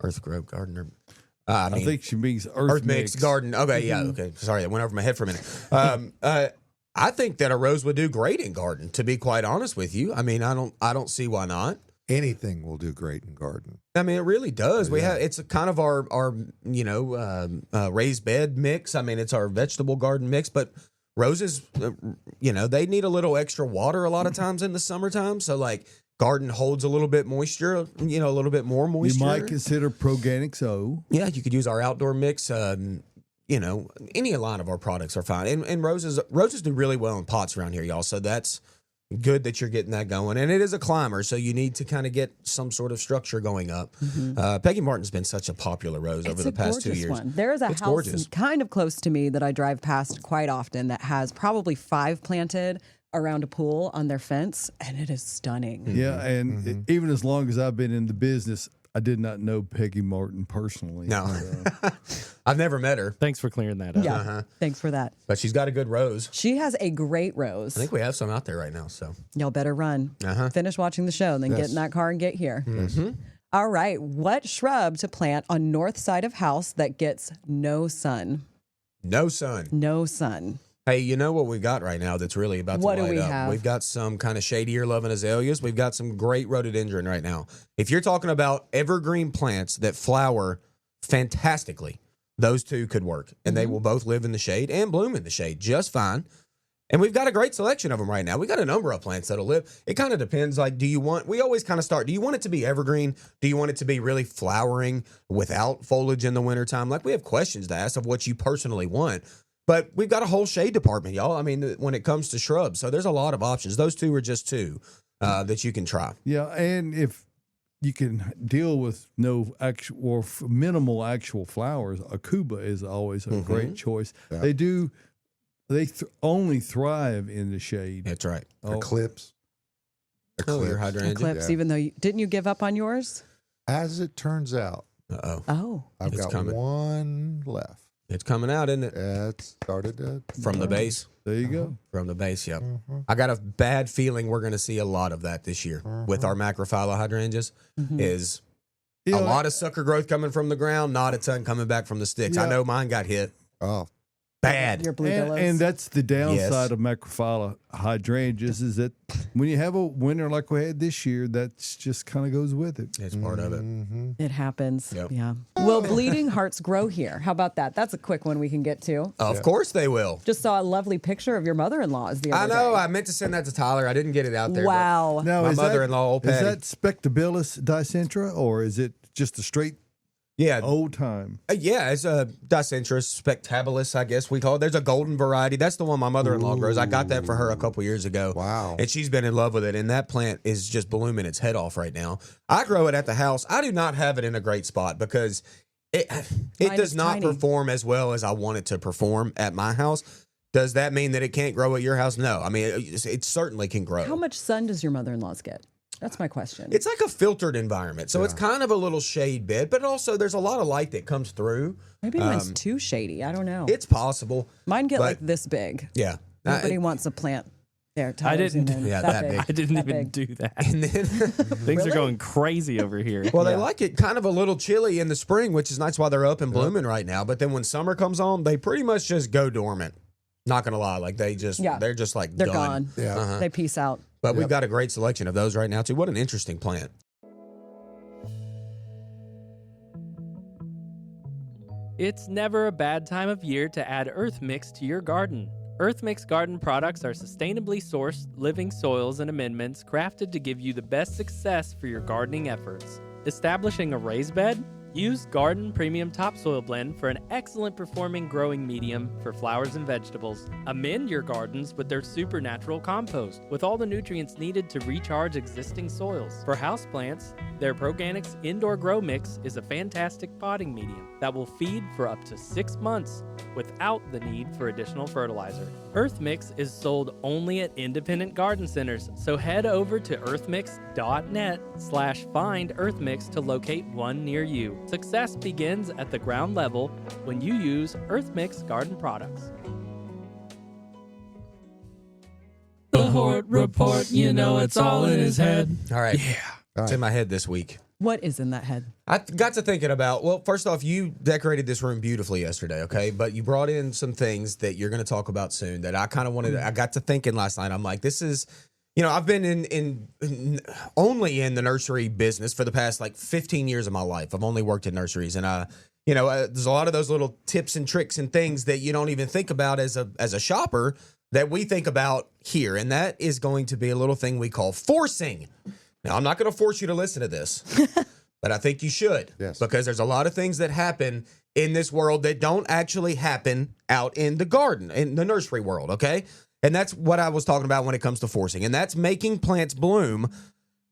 Earth Grove Gardener. I think she means Earth Mix Garden. Okay, yeah, okay. Sorry, that went over my head for a minute. I think that a rose would do great in garden, to be quite honest with you. I mean, I don't see why not. Anything will do great in garden. I mean, it really does. We have it's a kind of our raised bed mix. I mean, it's our vegetable garden mix, but roses, they need a little extra water a lot of times in the summertime. So like garden holds a little bit moisture, a little bit more moisture. You might consider Proganics O. Yeah, you could use our outdoor mix. Any line of our products are fine. And roses do really well in pots around here, y'all. So that's good that you're getting that going. And it is a climber, so you need to kind of get some sort of structure going up. Peggy Martin's been such a popular rose over the past 2 years. One. There is a house gorgeous. kind of close to me that I drive past quite often that has probably 5 planted around a pool on their fence, and it is stunning. Yeah, and even as long as I've been in the business, I did not know Peggy Martin personally. No. I've never met her. Thanks for clearing that up. Yeah, thanks for that. But she's got a good rose. She has a great rose. I think we have some out there right now. So Y'all better run. Finish watching the show, and then get in that car and get here. All right, what shrub to plant on north side of house that gets no sun? No sun. No sun. Hey, you know what we got right now that's really about to What do light we up? have? We've got some kind of shadier loving azaleas. We've got some great rhododendron right now. If you're talking about evergreen plants that flower fantastically, those two could work. And they will both live in the shade and bloom in the shade just fine. And we've got a great selection of them right now. We got a number of plants that'll live. It kind of depends. Like, we always kind of start, do you want it to be evergreen? Do you want it to be really flowering without foliage in the wintertime? Like, we have questions to ask of what you personally want. But we've got a whole shade department, y'all. I mean, when it comes to shrubs. So there's a lot of options. Those two are just two that you can try. Yeah, and if you can deal with no actual or minimal actual flowers, a Cuba is always a great choice. Yeah. They only thrive in the shade. That's right. Eclipse. Your hydrangea. Eclipse, even though didn't you give up on yours? As it turns out, Oh. I've It's got coming. one left. It's coming out, isn't it? It started to From the base. There you go. From the base, yep. I got a bad feeling we're going to see a lot of that this year with our macrophylla hydrangeas. Is You a know, lot of sucker growth coming from the ground, not a ton coming back from the sticks. I Yeah. know mine got hit Oh, bad. Your blue and, billows. and that's the downside Yes. of macrophylla hydrangeas is that when you have a winter like we had this year, that's just kind of goes with it. It's part of it. It happens. Yep. Yeah. Will bleeding hearts grow here? How about that? That's a quick one we can get to. Of course they will. Just saw a lovely picture of your mother-in-law's the I other know. day. I meant to send that to Tyler. I didn't get it out there. but Wow. Now, My is mother-in-law, old is Patty. that Spectabilis dicentra or is it just a straight Yeah. old time? Yeah, it's a Dicentrus spectabilis, I guess we call it. There's a golden variety. That's the one my mother-in-law grows. I got that for her a couple years ago. Wow. And she's been in love with it. And that plant is just blooming its head off right now. I grow it at the house. I do not have it in a great spot because it Mine does is not tiny. perform as well as I want it to perform at my house. Does that mean that it can't grow at your house? No. I mean, it certainly can grow. How much sun does your mother-in-law's get? That's my question. It's like a filtered environment. So it's kind of a little shade bed, but also there's a lot of light that comes through. Maybe mine's too shady. I don't know. It's possible. Mine get but- like this big. Yeah. Nobody wants a plant there. Tyler, I didn't- zoom in. yeah, that that big. big. I didn't That even big. do that. And then, Things are going crazy over here. well, they like it kind of a little chilly in the spring, which is nice while they're up and blooming right now. But then when summer comes on, they pretty much just go dormant. Not gonna lie, like they're just like They're done. gone. Yeah. They peace out. But we've got a great selection of those right now too. What an interesting plant. It's never a bad time of year to add Earth Mix to your garden. Earth Mix garden products are sustainably sourced, living soils and amendments crafted to give you the best success for your gardening efforts. Establishing a raised bed? Use Garden Premium Topsoil Blend for an excellent performing growing medium for flowers and vegetables. Amend your gardens with their supernatural compost with all the nutrients needed to recharge existing soils. For houseplants, their Proganics Indoor Grow Mix is a fantastic potting medium that will feed for up to 6 months without the need for additional fertilizer. Earth Mix is sold only at independent garden centers, so head over to earthmix.net/find Earthmix to locate one near you. Success begins at the ground level when you use Earthmix garden products. The Hort Report, you know it's all in his head. All right. All It's right. in my head this week. What is in that head? I got to thinking about, well, first off, you decorated this room beautifully yesterday, okay? But you brought in some things that you're going to talk about soon that I kind of wanted. I got to thinking last night. I'm like, this is, I've been in only in the nursery business for the past like 15 years of my life. I've only worked in nurseries, and there's a lot of those little tips and tricks and things that you don't even think about as a shopper that we think about here, and that is going to be a little thing we call forcing. Now, I'm not going to force you to listen to this, but I think you should. Yes. Because there's a lot of things that happen in this world that don't actually happen out in the garden, in the nursery world, okay? And that's what I was talking about when it comes to forcing, and that's making plants bloom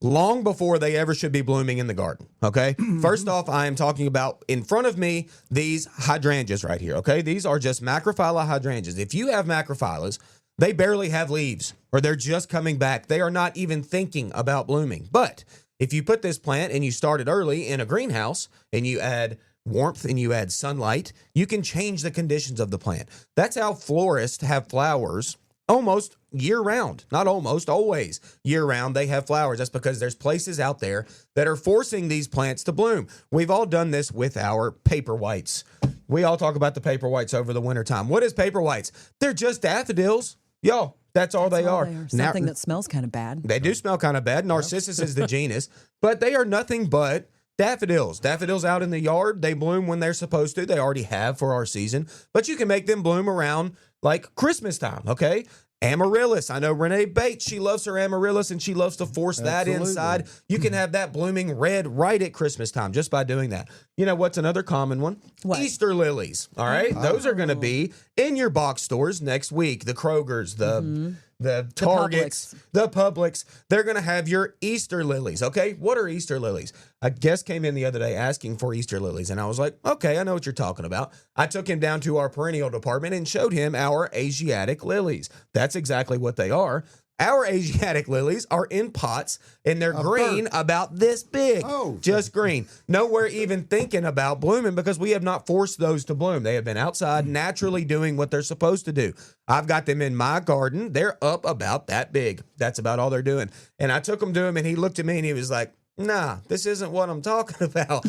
long before they ever should be blooming in the garden, okay? First off, I am talking about, in front of me, these hydrangeas right here, okay? These are just macrophylla hydrangeas. If you have macrophyllus, they barely have leaves, or they're just coming back. They are not even thinking about blooming. But if you put this plant and you start it early in a greenhouse and you add warmth and you add sunlight, you can change the conditions of the plant. That's how florists have flowers almost year round. Not almost, always year round they have flowers. That's because there's places out there that are forcing these plants to bloom. We've all done this with our paper whites. We all talk about the paper whites over the wintertime. What is paper whites? They're just daffodils. Yo, that's all they are. Something that smells kind of bad. They do smell kind of bad. Narcissus is the genus, but they are nothing but daffodils. Daffodils out in the yard, they bloom when they're supposed to. They already have for our season, but you can make them bloom around like Christmas time, okay? Amaryllis. I know Renee Bates, she loves her amaryllis and she loves to force that Absolutely. inside. You can have that blooming red right at Christmas time just by doing that. You know what's another common one? What? Easter lilies. All right. Those are going to be in your box stores next week. The Kroger's, the Targets, the Publix. They're going to have your Easter lilies. Okay. What are Easter lilies? A guest came in the other day asking for Easter lilies, and I was like, okay, I know what you're talking about. I took him down to our perennial department and showed him our Asiatic lilies. That's exactly what they are. Our Asiatic lilies are in pots, and they're green about this big. Oh. Just green. Nowhere even thinking about blooming because we have not forced those to bloom. They have been outside naturally doing what they're supposed to do. I've got them in my garden. They're up about that big. That's about all they're doing. And I took them to him, and he looked at me, and he was like, nah, this isn't what I'm talking about.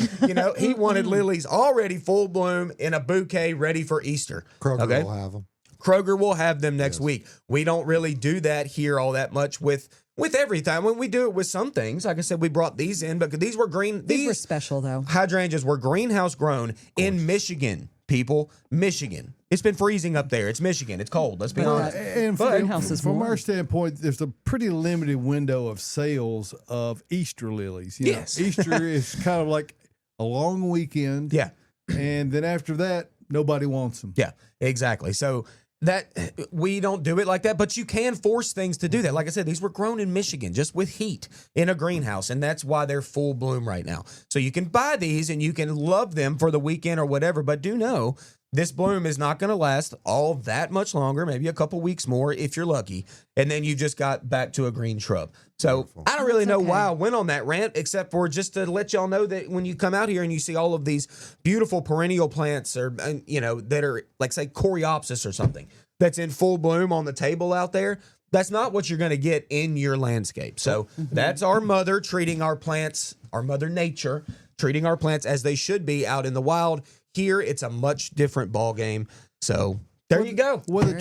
He wanted lilies already full bloom in a bouquet ready for Easter. Kroger Okay? will have them. Kroger will have them next week. We don't really do that here all that much with everything. When we do it with some things, like I said, we brought these in, but these were green. These were special, though. Hydrangeas were greenhouse grown in Michigan, people. Michigan. It's been freezing up there. It's Michigan. It's cold. Let's be honest. And greenhouse is from warm. our standpoint, there's a pretty limited window of sales of Easter lilies. You know, Yes. Easter is kind of like a long weekend. Yeah. And then after that, nobody wants them. Yeah, exactly. So that we don't do it like that, but you can force things to do that. Like I said, these were grown in Michigan just with heat in a greenhouse, and that's why they're full bloom right now. So you can buy these and you can love them for the weekend or whatever, but do know this bloom is not going to last all that much longer, maybe a couple weeks more if you're lucky. And then you just got back to a green shrub. So I don't really know why I went on that rant, except for just to let y'all know that when you come out here and you see all of these beautiful perennial plants or, that are like, say, coreopsis or something that's in full bloom on the table out there, that's not what you're going to get in your landscape. So that's our mother treating our plants, our mother nature, treating our plants as they should be out in the wild. Here, it's a much different ball game. So there you go. Well, the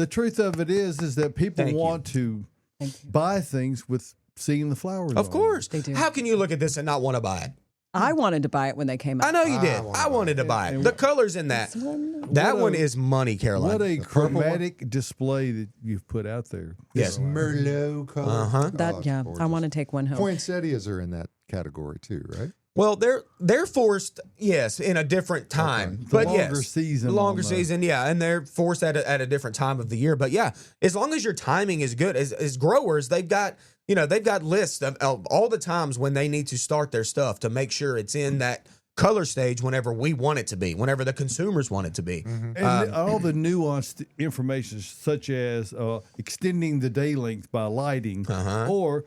truth of it is that people want to buy things with seeing the flowers. Of course. They do. How can you look at this and not want to buy it? I wanted to buy it when they came out. I know you did. I wanted to buy it. The colors in that. That one is money, Caroline. What a chromatic display that you've put out there. Yes. Merlot color. I want to take one home. Poinsettias are in that category too, right? Well, they're forced, yes, in a different time. Okay. But longer season. Longer season, yeah. And they're forced at a different time of the year. But yeah, as long as your timing is good, as growers, they've got lists of all the times when they need to start their stuff to make sure it's in that color stage whenever we want it to be, whenever the consumers want it to be. And all the nuanced information, such as extending the day length by lighting, or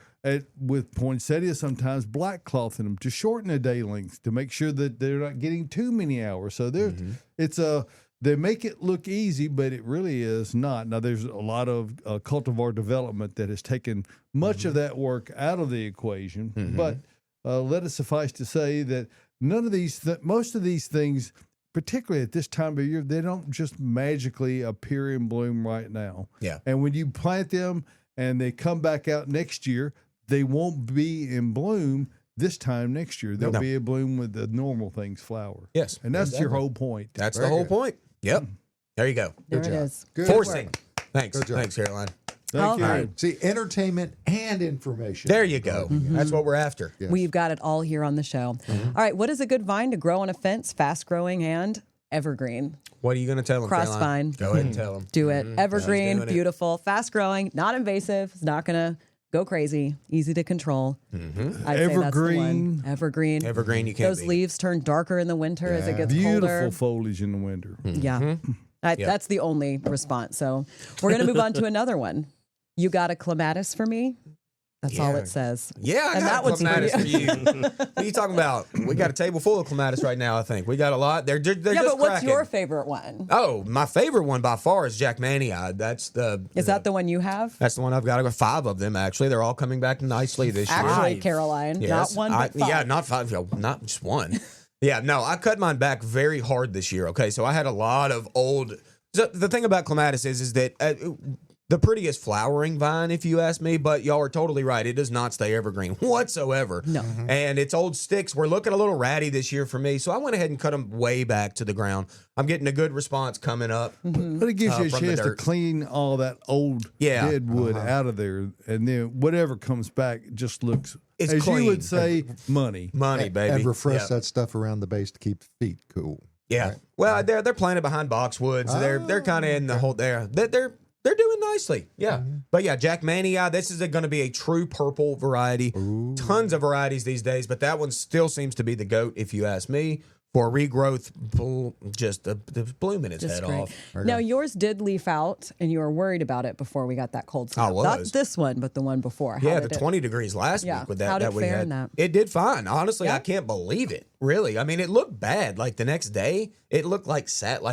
with poinsettia, sometimes black cloth in them to shorten the day length to make sure that they're not getting too many hours. So they make it look easy, but it really is not. Now, there's a lot of cultivar development that has taken much of that work out of the equation. But let it suffice to say that most of these things, particularly at this time of year, they don't just magically appear in bloom right now. Yeah. And when you plant them and they come back out next year, they won't be in bloom this time next year. They'll be in bloom with the normal things flower. Yes. And that's your whole point. That's the whole point. Yep. There you go. There it is. Good Forcing. work. Thanks. Good job. Thanks, Caroline. Thank you. All right. See, entertainment and information. There you go. That's what we're after. Yes. We've got it all here on the show. All right, what is a good vine to grow on a fence, fast growing and evergreen? What are you going to tell them, Cross Caroline? vine. Go ahead and tell them. Do it. Evergreen, doing it. beautiful, fast growing, not invasive. It's not going to go crazy, easy to control. I'd say that's the Evergreen. one. Evergreen. Evergreen, you can't Those beat. leaves turn darker in the winter as it gets Beautiful colder. foliage in the winter. Yeah. That's the only response. So we're going to move on to another one. You got a clematis for me? That's all it says. Yeah, I And got that one's clematis for for you. What are you talking about? We got a table full of clematis right now, I think. We got a lot. They're Yeah, just but what's cracking. your favorite one? Oh, my favorite one by far is Jack Mania. That's Is that the one you have? That's the one I've got. I got 5 of them, actually. They're all coming back nicely this year. Actually, Caroline, Yes. not one, but 5. Yeah, not 5. Not just one. Yeah, no, I cut mine back very hard this year, okay? So I had a lot of old... So the thing about clematis is that... the prettiest flowering vine, if you ask me, but y'all are totally right. It does not stay evergreen whatsoever. No. And its old sticks were looking a little ratty this year for me, so I went ahead and cut them way back to the ground. I'm getting a good response coming up. But it gives you a from the chance to dirt. clean all that old dead wood out of there. And then whatever comes back just looks, It's as clean. you would say, money. Money, baby. And refresh Yeah. that stuff around the base to keep the feet cool. Yeah. Right? Well, they're planted behind boxwoods. They're kind of in the whole there. They're doing nicely. Yeah. But yeah, Jack Mania, this is going to be a true purple variety. Tons of varieties these days, but that one still seems to be the GOAT, if you ask me, for regrowth, just the bloom in its Just head great. off. Now, yours did leaf out, and you were worried about it before we got that cold snap. I was. Not this one, but the one before. How Yeah, did the it- 20 degrees last Yeah. week with that. How did that we fare had. in that? It did fine. Honestly, Yeah? I can't believe it. Really. I mean, it looked bad. Like the next day, it looked like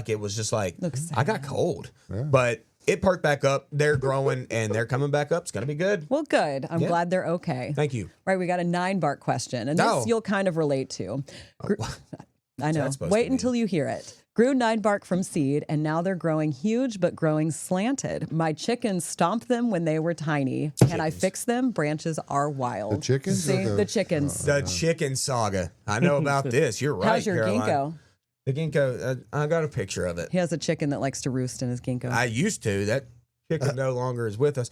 it was just like, Looks I got cold. But it perked back up. They're growing and they're coming back up. It's going to be good. Well, good. I'm Yeah. glad they're okay. Thank you. Right, we got a 9-bark question, and this Oh. you'll kind of relate to. I know. that supposed Wait to until you hear it. Grew 9-bark from seed, and now they're growing huge, but growing slanted. My chickens stomped them when they were tiny. Can I fix them? Branches are wild. The chickens? See, or the chickens. The chicken saga. I know about this. You're right, How's your Caroline. ginkgo? The ginkgo, I got a picture of it. He has a chicken that likes to roost in his ginkgo. I used to. That chicken no longer is with us.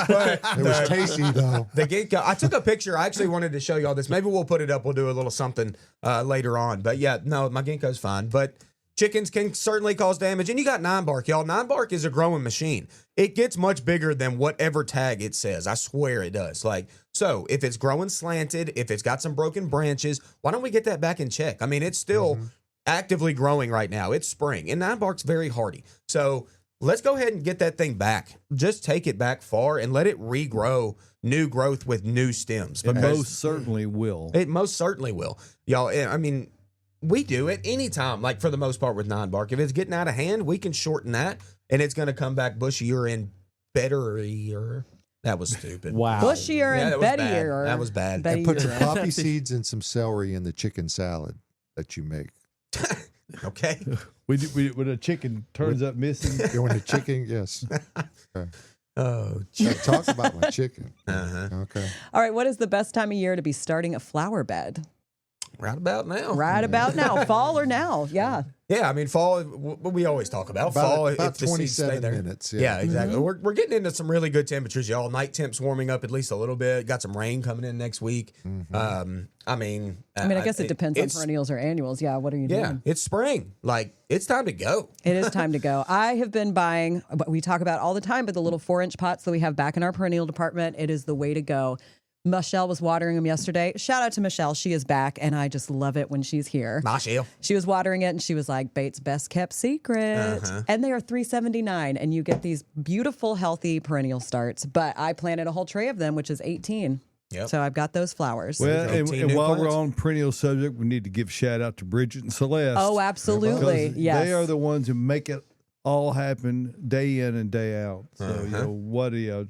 But It was tasty, though. the ginkgo, I took a picture. I actually wanted to show y'all this. Maybe we'll put it up. We'll do a little something later on. But yeah, no, my ginkgo's fine. But chickens can certainly cause damage. And you got 9-bark, y'all. 9-bark is a growing machine. It gets much bigger than whatever tag it says. I swear it does. So if it's growing slanted, if it's got some broken branches, why don't we get that back in check? I mean, it's still actively growing right now. It's spring, and 9-bark's very hardy. So let's go ahead and get that thing back. Just take it back far and let it regrow new growth with new stems. It most certainly will. It most certainly will. Y'all, I mean, we do it anytime, like for the most part with 9-bark. If it's getting out of hand, we can shorten that, and it's going to come back bushier and betterier. That was stupid. Wow. Bushier and bettier. That was bad. And put some Bettier. poppy seeds and some celery in the chicken salad that you make. Okay. When a chicken turns up missing. When the chicken, yes. Okay. Oh, Talk about my chicken. uh-huh. Okay. All right, what is the best time of year to be starting a flower bed? Right about now. Right about now. Fall or now? Yeah. Yeah, I mean, fall, we always talk about fall. About if the seeds stay 27 there. minutes. Yeah, exactly. We're getting into some really good temperatures, y'all. Night temps warming up at least a little bit. Got some rain coming in next week. I guess it depends on perennials or annuals. Yeah, what are you doing? Yeah, it's spring. Like, it's time to go. It is time to go. I have been buying what we talk about all the time, but the little 4-inch pots that we have back in our perennial department, it is the way to go. Michelle was watering them yesterday. Shout out to Michelle. She is back, and I just love it when she's here. Michelle. She was watering it, and she was like, Bates' best kept secret. And they are $3.79, and you get these beautiful, healthy perennial starts. But I planted a whole tray of them, which is 18. Yep. So I've got those flowers. Well, 18 and new while we're plants. on perennial subject, we need to give shout out to Bridget and Celeste. Oh, absolutely. Because Yes. they are the ones who make it all happen day in and day out. So, what a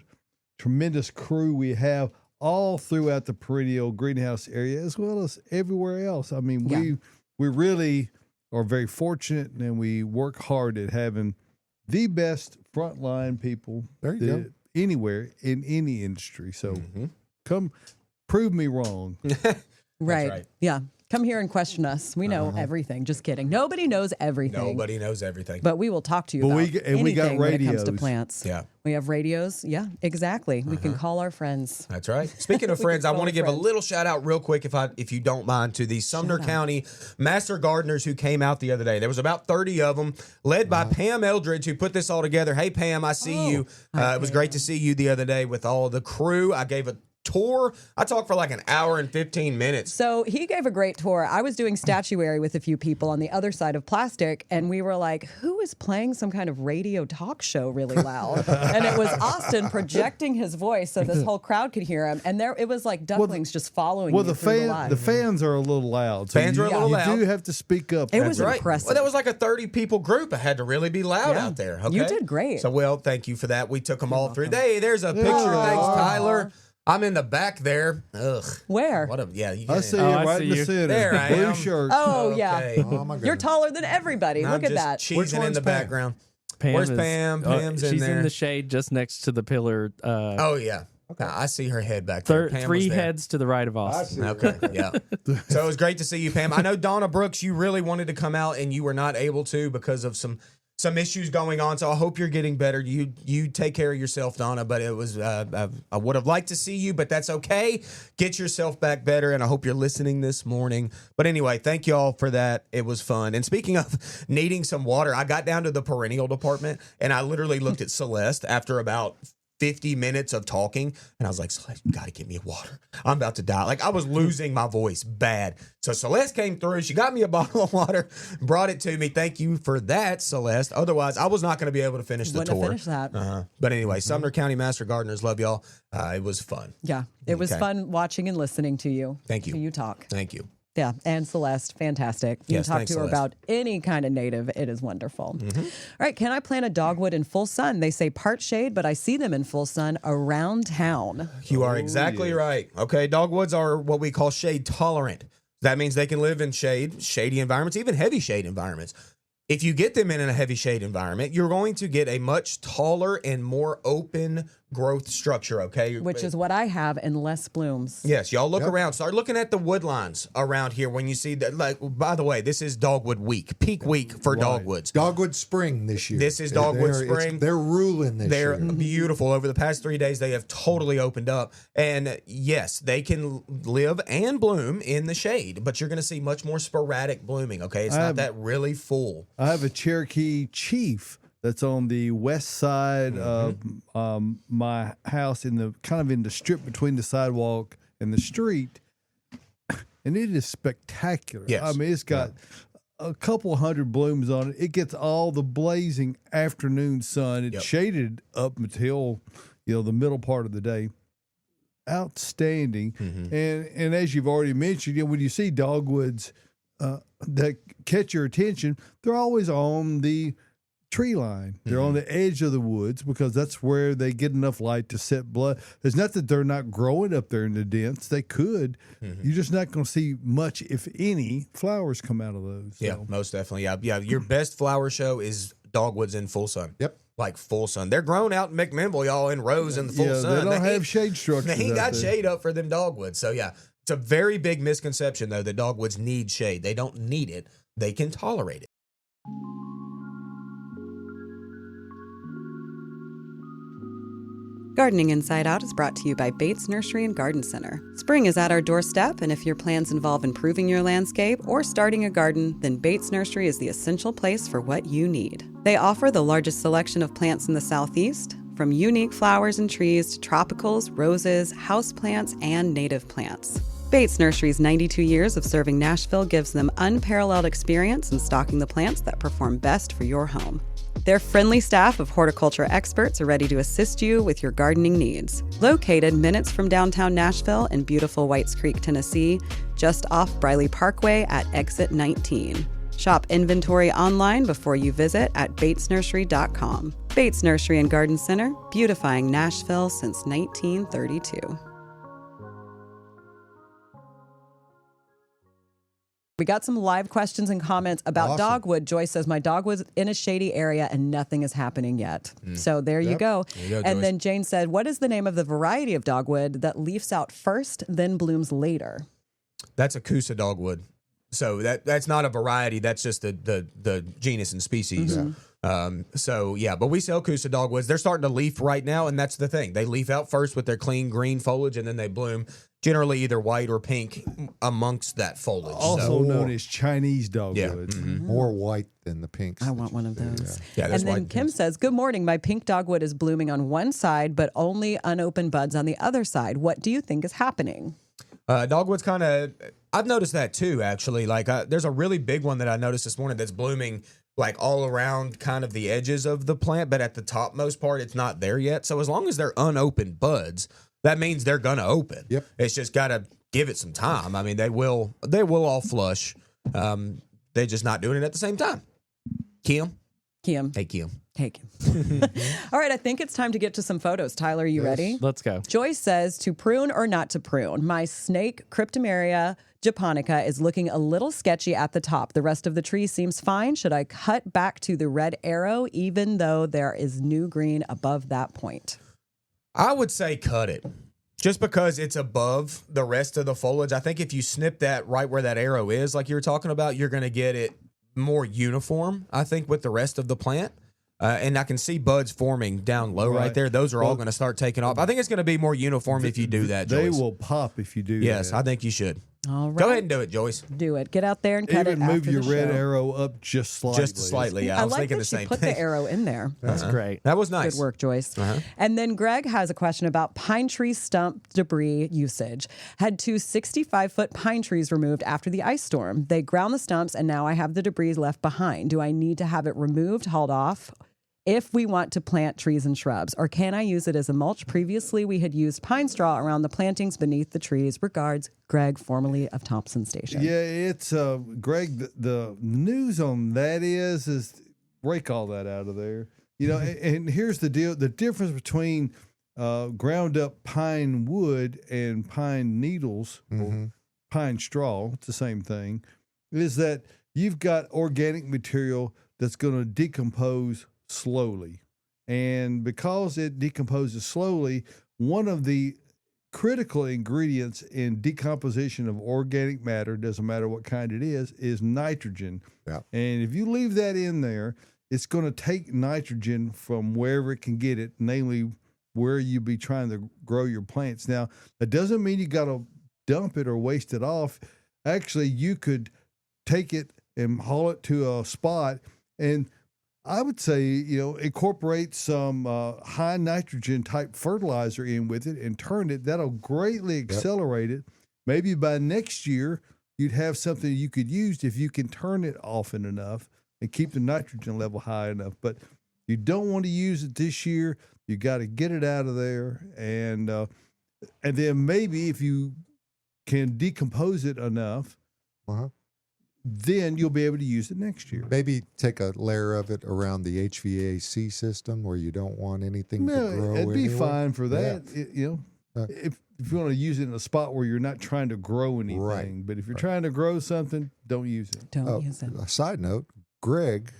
tremendous crew we have all throughout the perennial greenhouse area as well as everywhere else. I mean, we really are very fortunate, and we work hard at having the best frontline people There you go. anywhere in any industry. So come prove me wrong. Right. Yeah. Come here and question us. We know everything. Just kidding. Nobody knows everything. Nobody knows everything. But we will talk to you But about we got anything when it comes to radios. plants. Yeah. We have radios. Yeah, exactly. We can call our friends. That's right. Speaking of friends, I want to give a little shout out real quick, if you don't mind, to the Sumner County Master Gardeners who came out the other day. There was about 30 of them, led by Pam Eldridge, who put this all together. Hey, Pam, I see you. It was great to see you the other day with all the crew. I gave a tour. I talked for like an hour and 15 minutes. So he gave a great tour. I was doing statuary with a few people on the other side of plastic, and we were like, who is playing some kind of radio talk show really loud? And it was Austin projecting his voice so this whole crowd could hear him. And it was like ducklings just following you through the live. the fans are a little loud. So Fans are a little loud. You do have to speak up. It was That's right. impressive. Well, that was like a 30 people group. I had to really be loud out there. Okay? You did great. So, well, thank you for that. We took them all through. Hey, there's a picture. Thanks, Tyler. I'm in the back there. Ugh. Where? What a, yeah. You I can, see you I right see in the you. center. There I Blue am. shirt. Oh, yeah. Okay. Oh, my goodness. You're taller than everybody. I'm Look at just that. cheesing Which in one's the Pam? background. Pam Where's is- Pam? Pam's in she's there. in the shade just next to the pillar. Oh, yeah. Okay. I see her head back there. Pam Three was there. heads to the right of Austin. Okay, yeah. So it was great to see you, Pam. I know Donna Brooks, you really wanted to come out and you were not able to because of some issues going on. So I hope you're getting better. You take care of yourself, Donna. But it was I would have liked to see you, but that's okay. Get yourself back better, and I hope you're listening this morning. But anyway, thank you all for that. It was fun. And speaking of needing some water, I got down to the perennial department, and I literally looked at Celeste after about 50 minutes of talking, and I was like, Celeste, you gotta get me water. I'm about to die. Like, I was losing my voice bad. So Celeste came through. She got me a bottle of water, brought it to me. Thank you for that, Celeste. Otherwise, I was not going to be able to finish the Wouldn't have tour. finished that. But anyway, Sumner County Master Gardeners, love y'all. It was fun. Yeah. It was Okay. fun watching and listening to you. Thank you. To you talk. Thank you. Yeah, and Celeste, fantastic. You Yes, can talk thanks, to her Celeste. about any kind of native. It is wonderful. All right, can I plant a dogwood in full sun? They say part shade, but I see them in full sun around town. You are exactly right. Okay, dogwoods are what we call shade tolerant. That means they can live in shady environments, even heavy shade environments. If you get them in a heavy shade environment, you're going to get a much taller and more open growth structure, okay? Which is what I have in less blooms. Yes, y'all look around. Start looking at the wood lines around here when you see that. Like, by the way, this is dogwood week, peak week for dogwoods. Dogwood Spring this year. This is Dogwood Spring. They're ruling this They're year. beautiful. Over the past 3 days, they have totally opened up. And yes, they can live and bloom in the shade, but you're going to see much more sporadic blooming, okay? It's not that really full. I have a Cherokee Chief that's on the west side of my house, in the strip between the sidewalk and the street, and it is spectacular. Yes. I mean, it's got a couple hundred blooms on it. It gets all the blazing afternoon sun. It's shaded up until the middle part of the day. Outstanding. And as you've already mentioned, when you see dogwoods that catch your attention, they're always on the tree line. They're on the edge of the woods because that's where they get enough light to set blood. It's not that they're not growing up there in the dents. They could. You're just not going to see much, if any, flowers come out of those. Yeah, most definitely. Yeah. Your best flower show is dogwoods in full sun. Yep. Like full sun. They're grown out in McMinnville, y'all, in rows in the full sun. They don't have shade structures. They ain't got shade up for them dogwoods. So, yeah, it's a very big misconception, though, that dogwoods need shade. They don't need it. They can tolerate it. Gardening Inside Out is brought to you by Bates Nursery and Garden Center. Spring is at our doorstep, and if your plans involve improving your landscape or starting a garden, then Bates Nursery is the essential place for what you need. They offer the largest selection of plants in the Southeast, from unique flowers and trees to tropicals, roses, houseplants, and native plants. Bates Nursery's 92 years of serving Nashville gives them unparalleled experience in stocking the plants that perform best for your home. Their friendly staff of horticulture experts are ready to assist you with your gardening needs. Located minutes from downtown Nashville in beautiful Whites Creek, Tennessee, just off Briley Parkway at exit 19. Shop inventory online before you visit at batesnursery.com. Bates Nursery and Garden Center, beautifying Nashville since 1932. We got some live questions and comments about Awesome. dogwood. Joyce says, my dogwood's in a shady area and nothing is happening yet. So there you go. There you go, And Joyce. then Jane said, what is the name of the variety of dogwood that leaves out first, then blooms later? That's a Coosa dogwood. So that's not a variety. That's just the genus and species. But we sell Coosa dogwoods. They're starting to leaf right now, and that's the thing. They leaf out first with their clean green foliage, and then they bloom generally either white or pink amongst that foliage. Also known as Chinese dogwoods. More white than the pinks. I want one of those. Yeah, there's and then white Kim says, good morning. My pink dogwood is blooming on one side, but only unopened buds on the other side. What do you think is happening? Dogwoods kind of, I've noticed that too, actually. Like there's a really big one that I noticed this morning that's blooming like all around kind of the edges of the plant, but at the topmost part, it's not there yet. So as long as they're unopened buds, that means they're going to open. Yep. It's just got to give it some time. I mean, they will all flush. They're just not doing it at the same time. Kim? Hey, Kim. Hey, Kim. All right, I think it's time to get to some photos. Tyler, are you ready? Let's go. Joyce says, to prune or not to prune? My snake, Cryptomeria japonica, is looking a little sketchy at the top. The rest of the tree seems fine. Should I cut back to the red arrow, even though there is new green above that point? I would say cut it. Just because it's above the rest of the foliage. I think if you snip that right where that arrow is, like you were talking about, you're going to get it more uniform, I think, with the rest of the plant. And I can see buds forming down low right there. Those are all going to start taking off. I think it's going to be more uniform if you do that, Joyce. They will pop if you do that. Yes, I think you should. All right. Go ahead and do it, Joyce. Do it. Get out there and cut Even it after move your the red show. arrow up just slightly. Just slightly, yeah. I was like thinking that the same you put thing. the arrow in there. That's great. That was nice. Good work, Joyce. And then Greg has a question about pine tree stump debris usage. Had two 65-foot pine trees removed after the ice storm. They ground the stumps, and now I have the debris left behind. Do I need to have it removed, hauled off, if we want to plant trees and shrubs? Or can I use it as a mulch? Previously, we had used pine straw around the plantings beneath the trees. Regards, Greg, formerly of Thompson Station. Yeah, it's Greg. The news on that is break all that out of there. You know, and here's the deal: the difference between ground up pine wood and pine needles or pine straw, it's the same thing, is that you've got organic material that's going to decompose slowly. And because it decomposes slowly, one of the critical ingredients in decomposition of organic matter, doesn't matter what kind it is nitrogen. Yeah. And if you leave that in there, it's going to take nitrogen from wherever it can get it, namely where you be trying to grow your plants. Now, that doesn't mean you got to dump it or waste it off. Actually, you could take it and haul it to a spot, and I would say, incorporate some high nitrogen type fertilizer in with it and turn it. That'll greatly accelerate it. Maybe by next year, you'd have something you could use if you can turn it often enough and keep the nitrogen level high enough. But you don't want to use it this year. You got to get it out of there, and then maybe if you can decompose it enough, then you'll be able to use it next year. Maybe take a layer of it around the HVAC system where you don't want anything to grow. It'd be anywhere. fine for that. Yeah. If you want to use it in a spot where you're not trying to grow anything, Right. but if you're trying to grow something, don't use it. Don't use it. A side note, Greg,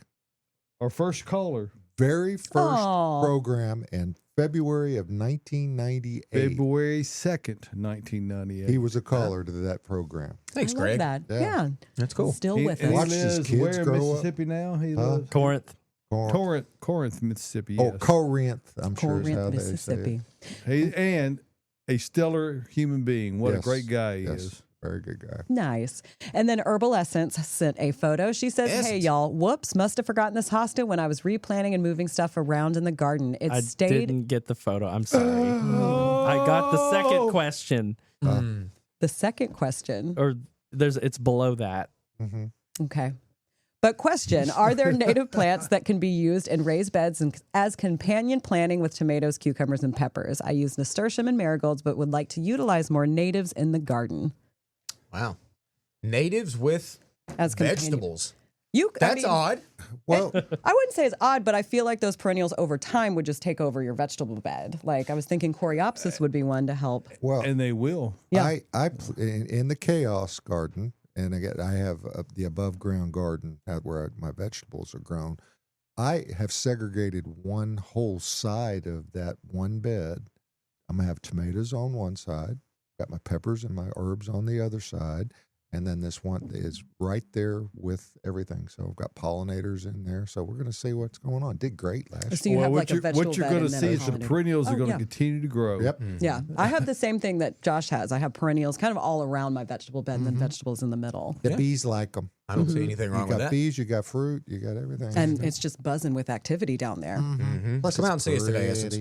Our first caller, very first program in February of 1998. February 2nd, 1998. He was a caller to that program. Thanks, I love Greg. that. Yeah. Yeah. That's cool. Still with and us. Watch he these lives kids where in grow up. Mississippi now? He lives Corinth. Corinth, Mississippi. Oh, Yes. Corinth, I'm sure is how Corinth, they say Mississippi. And a stellar human being. What a Yes. great guy he Yes. is. Very good guy. Nice. And then Herbal Essence sent a photo. She says, Essence. hey, y'all, whoops, must have forgotten this hosta when I was replanting and moving stuff around in the garden. It I stayed. didn't get the photo. I'm sorry. I got the second question, The second question. or it's below that. Okay. But question, are there native plants that can be used in raised beds and as companion planting with tomatoes, cucumbers, and peppers? I use nasturtium and marigolds, but would like to utilize more natives in the garden. Wow. Natives with As companion- vegetables. That's odd. Well, I wouldn't say it's odd, but I feel like those perennials over time would just take over your vegetable bed. Like I was thinking coreopsis would be one to help. well, And they will. Yeah. in the chaos garden, and again, I have the above ground garden out where my vegetables are grown. I have segregated one whole side of that one bed. I'm gonna have tomatoes on one side, got my peppers and my herbs on the other side, and then this one is right there with everything. So I've got pollinators in there. So we're going to see what's going on. Did great last year. So you have like a vegetable what you're bed going and to then see a is the pollinator. perennials are Oh, going to yeah. continue to grow. Yep. Yeah, I have the same thing that Josh has. I have perennials kind of all around my vegetable bed and then vegetables in the middle. The Yeah. bees like them. I don't see anything wrong You with got that. bees, you got fruit, you got everything. And it's just buzzing with activity down there. Plus Come it's out and see us today, pretty. Essence.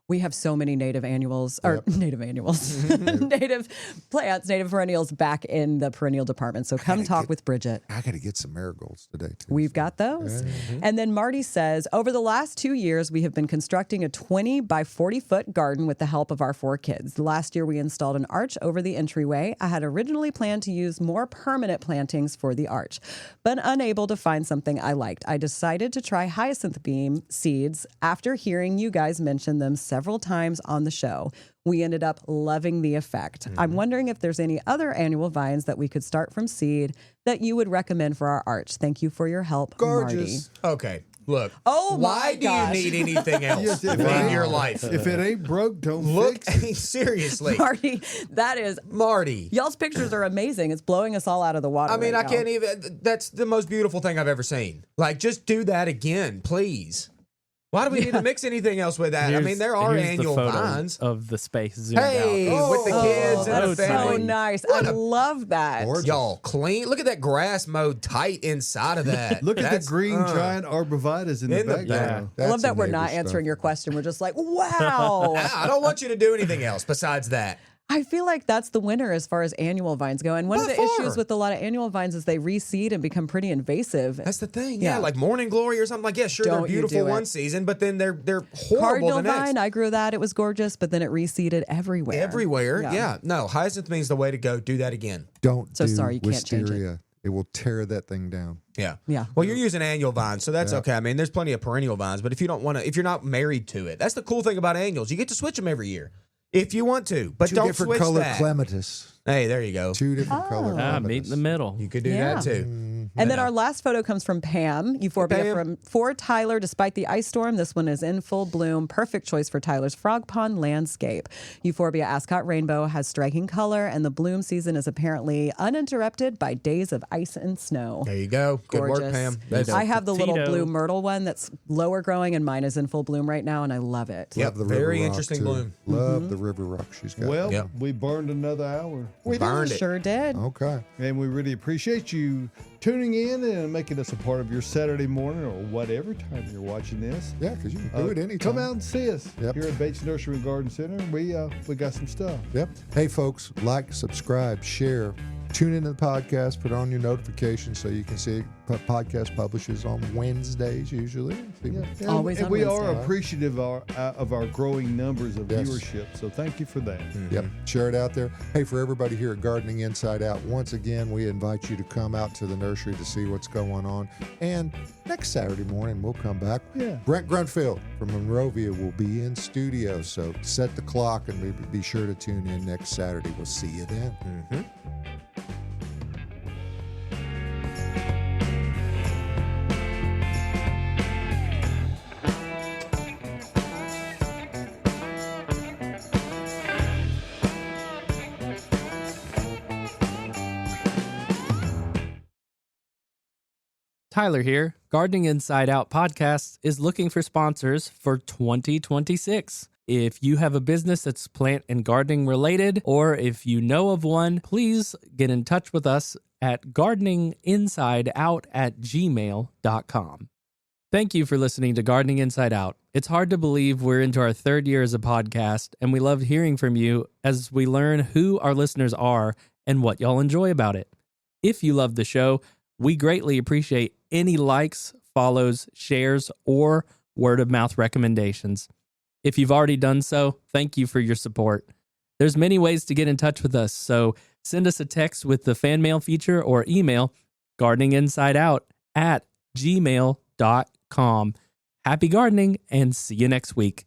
We have so many native annuals, or native annuals, native plants, native perennials back in the perennial department. So come talk with Bridget. I got to get some marigolds today, too. We've got those. And then Marty says, over the last 2 years, we have been constructing a 20 by 40 foot garden with the help of our 4 kids. Last year, we installed an arch over the entryway. I had originally planned to use more permanent plantings for the arch, but unable to find something I liked. I decided to try hyacinth bean seeds after hearing you guys mention them several times on the show. We ended up loving the effect. I'm wondering if there's any other annual vines that we could start from seed that you would recommend for our arch. Thank you for your help, Gorgeous. Okay, look. Oh, why my do gosh. you need anything else Yes, if in it- your life? If it ain't broke, don't Look, fix it. seriously, Marty. That is, Marty. y'all's pictures are amazing. It's blowing us all out of the water. I mean, right I now. can't even. That's the most beautiful thing I've ever seen. Like, just do that again, please. Why do we need to mix anything else with that? I mean, there are Here's the annual photo vines. of the space zoomed Hey, out. with the kids and oh, the so family. So nice. What I a- love that. Gorgeous. Y'all clean. Look at that grass mowed tight inside of that. Look at That's, the green giant arborvitaes in the in the background. I love That's that we're a not neighbor answering stuff. your question. We're just like, wow. I don't want you to do anything else besides that. I feel like that's the winner as far as annual vines go. And one of By the far. issues with a lot of annual vines is they reseed and become pretty invasive. That's the thing. Yeah. Yeah, like morning glory or something. Like, yeah, sure, Don't they're you beautiful do it. one season, but then they're horrible Cardinal the next. vine, I grew that. It was gorgeous, but then it reseeded everywhere. Everywhere. Yeah. No, hyacinth means the way to go. Do that again. Don't So do sorry, you can't change it. wisteria. It will tear that thing down. Yeah. Yeah. Well, you're using annual vines, so that's okay. I mean, there's plenty of perennial vines, but if you don't want to, if you're not married to it, that's the cool thing about annuals. You get to switch them every year if you want to, but 2 don't different switch color that. clematis. Hey, there you go. 2 different color Ah, clematis. meet in the middle. You could do Yeah. that too. And then our last photo comes from Pam. Euphorbia Pam. for Tyler. Despite the ice storm, this one is in full bloom. Perfect choice for Tyler's frog pond landscape. Euphorbia ascot rainbow has striking color, and the bloom season is apparently uninterrupted by days of ice and snow. There you go. Good Gorgeous. work, Pam. That's, I have the little Tito. blue myrtle one that's lower growing, and mine is in full bloom right now, and I love it. Yep, Love the very river rock, interesting too. bloom. Love the river rock she's got. Well, Yep. we burned another hour. We burned it. Sure did. Okay. And we really appreciate you tuning in and making us a part of your Saturday morning or whatever time you're watching this. Yeah, because you can do it anytime. Come out and see us Yep. here at Bates Nursery and Garden Center. We got some stuff. Yep. Hey, folks, like, subscribe, share, tune into the podcast, put on your notifications so you can see it. Podcast publishes on Wednesdays usually. Always and on we Wednesday. are appreciative of our growing numbers of Yes. viewership. So thank you for that. Yep, share it out there. Hey, for everybody here at Gardening Inside Out, once again, we invite you to come out to the nursery to see what's going on. And next Saturday morning, we'll come back. Yeah. Brent Grunfeld from Monrovia will be in studio, so set the clock and be sure to tune in next Saturday. We'll see you then. Tyler here. Gardening Inside Out podcast is looking for sponsors for 2026. If you have a business that's plant and gardening related, or if you know of one, please get in touch with us at gardeninginsideout@gmail.com. Thank you for listening to Gardening Inside Out. It's hard to believe we're into our third year as a podcast, and we love hearing from you as we learn who our listeners are and what y'all enjoy about it. If you love the show, we greatly appreciate any likes, follows, shares, or word of mouth recommendations. If you've already done so, thank you for your support. There's many ways to get in touch with us, so send us a text with the fan mail feature or email gardeninginsideout@gmail.com. Happy gardening and see you next week.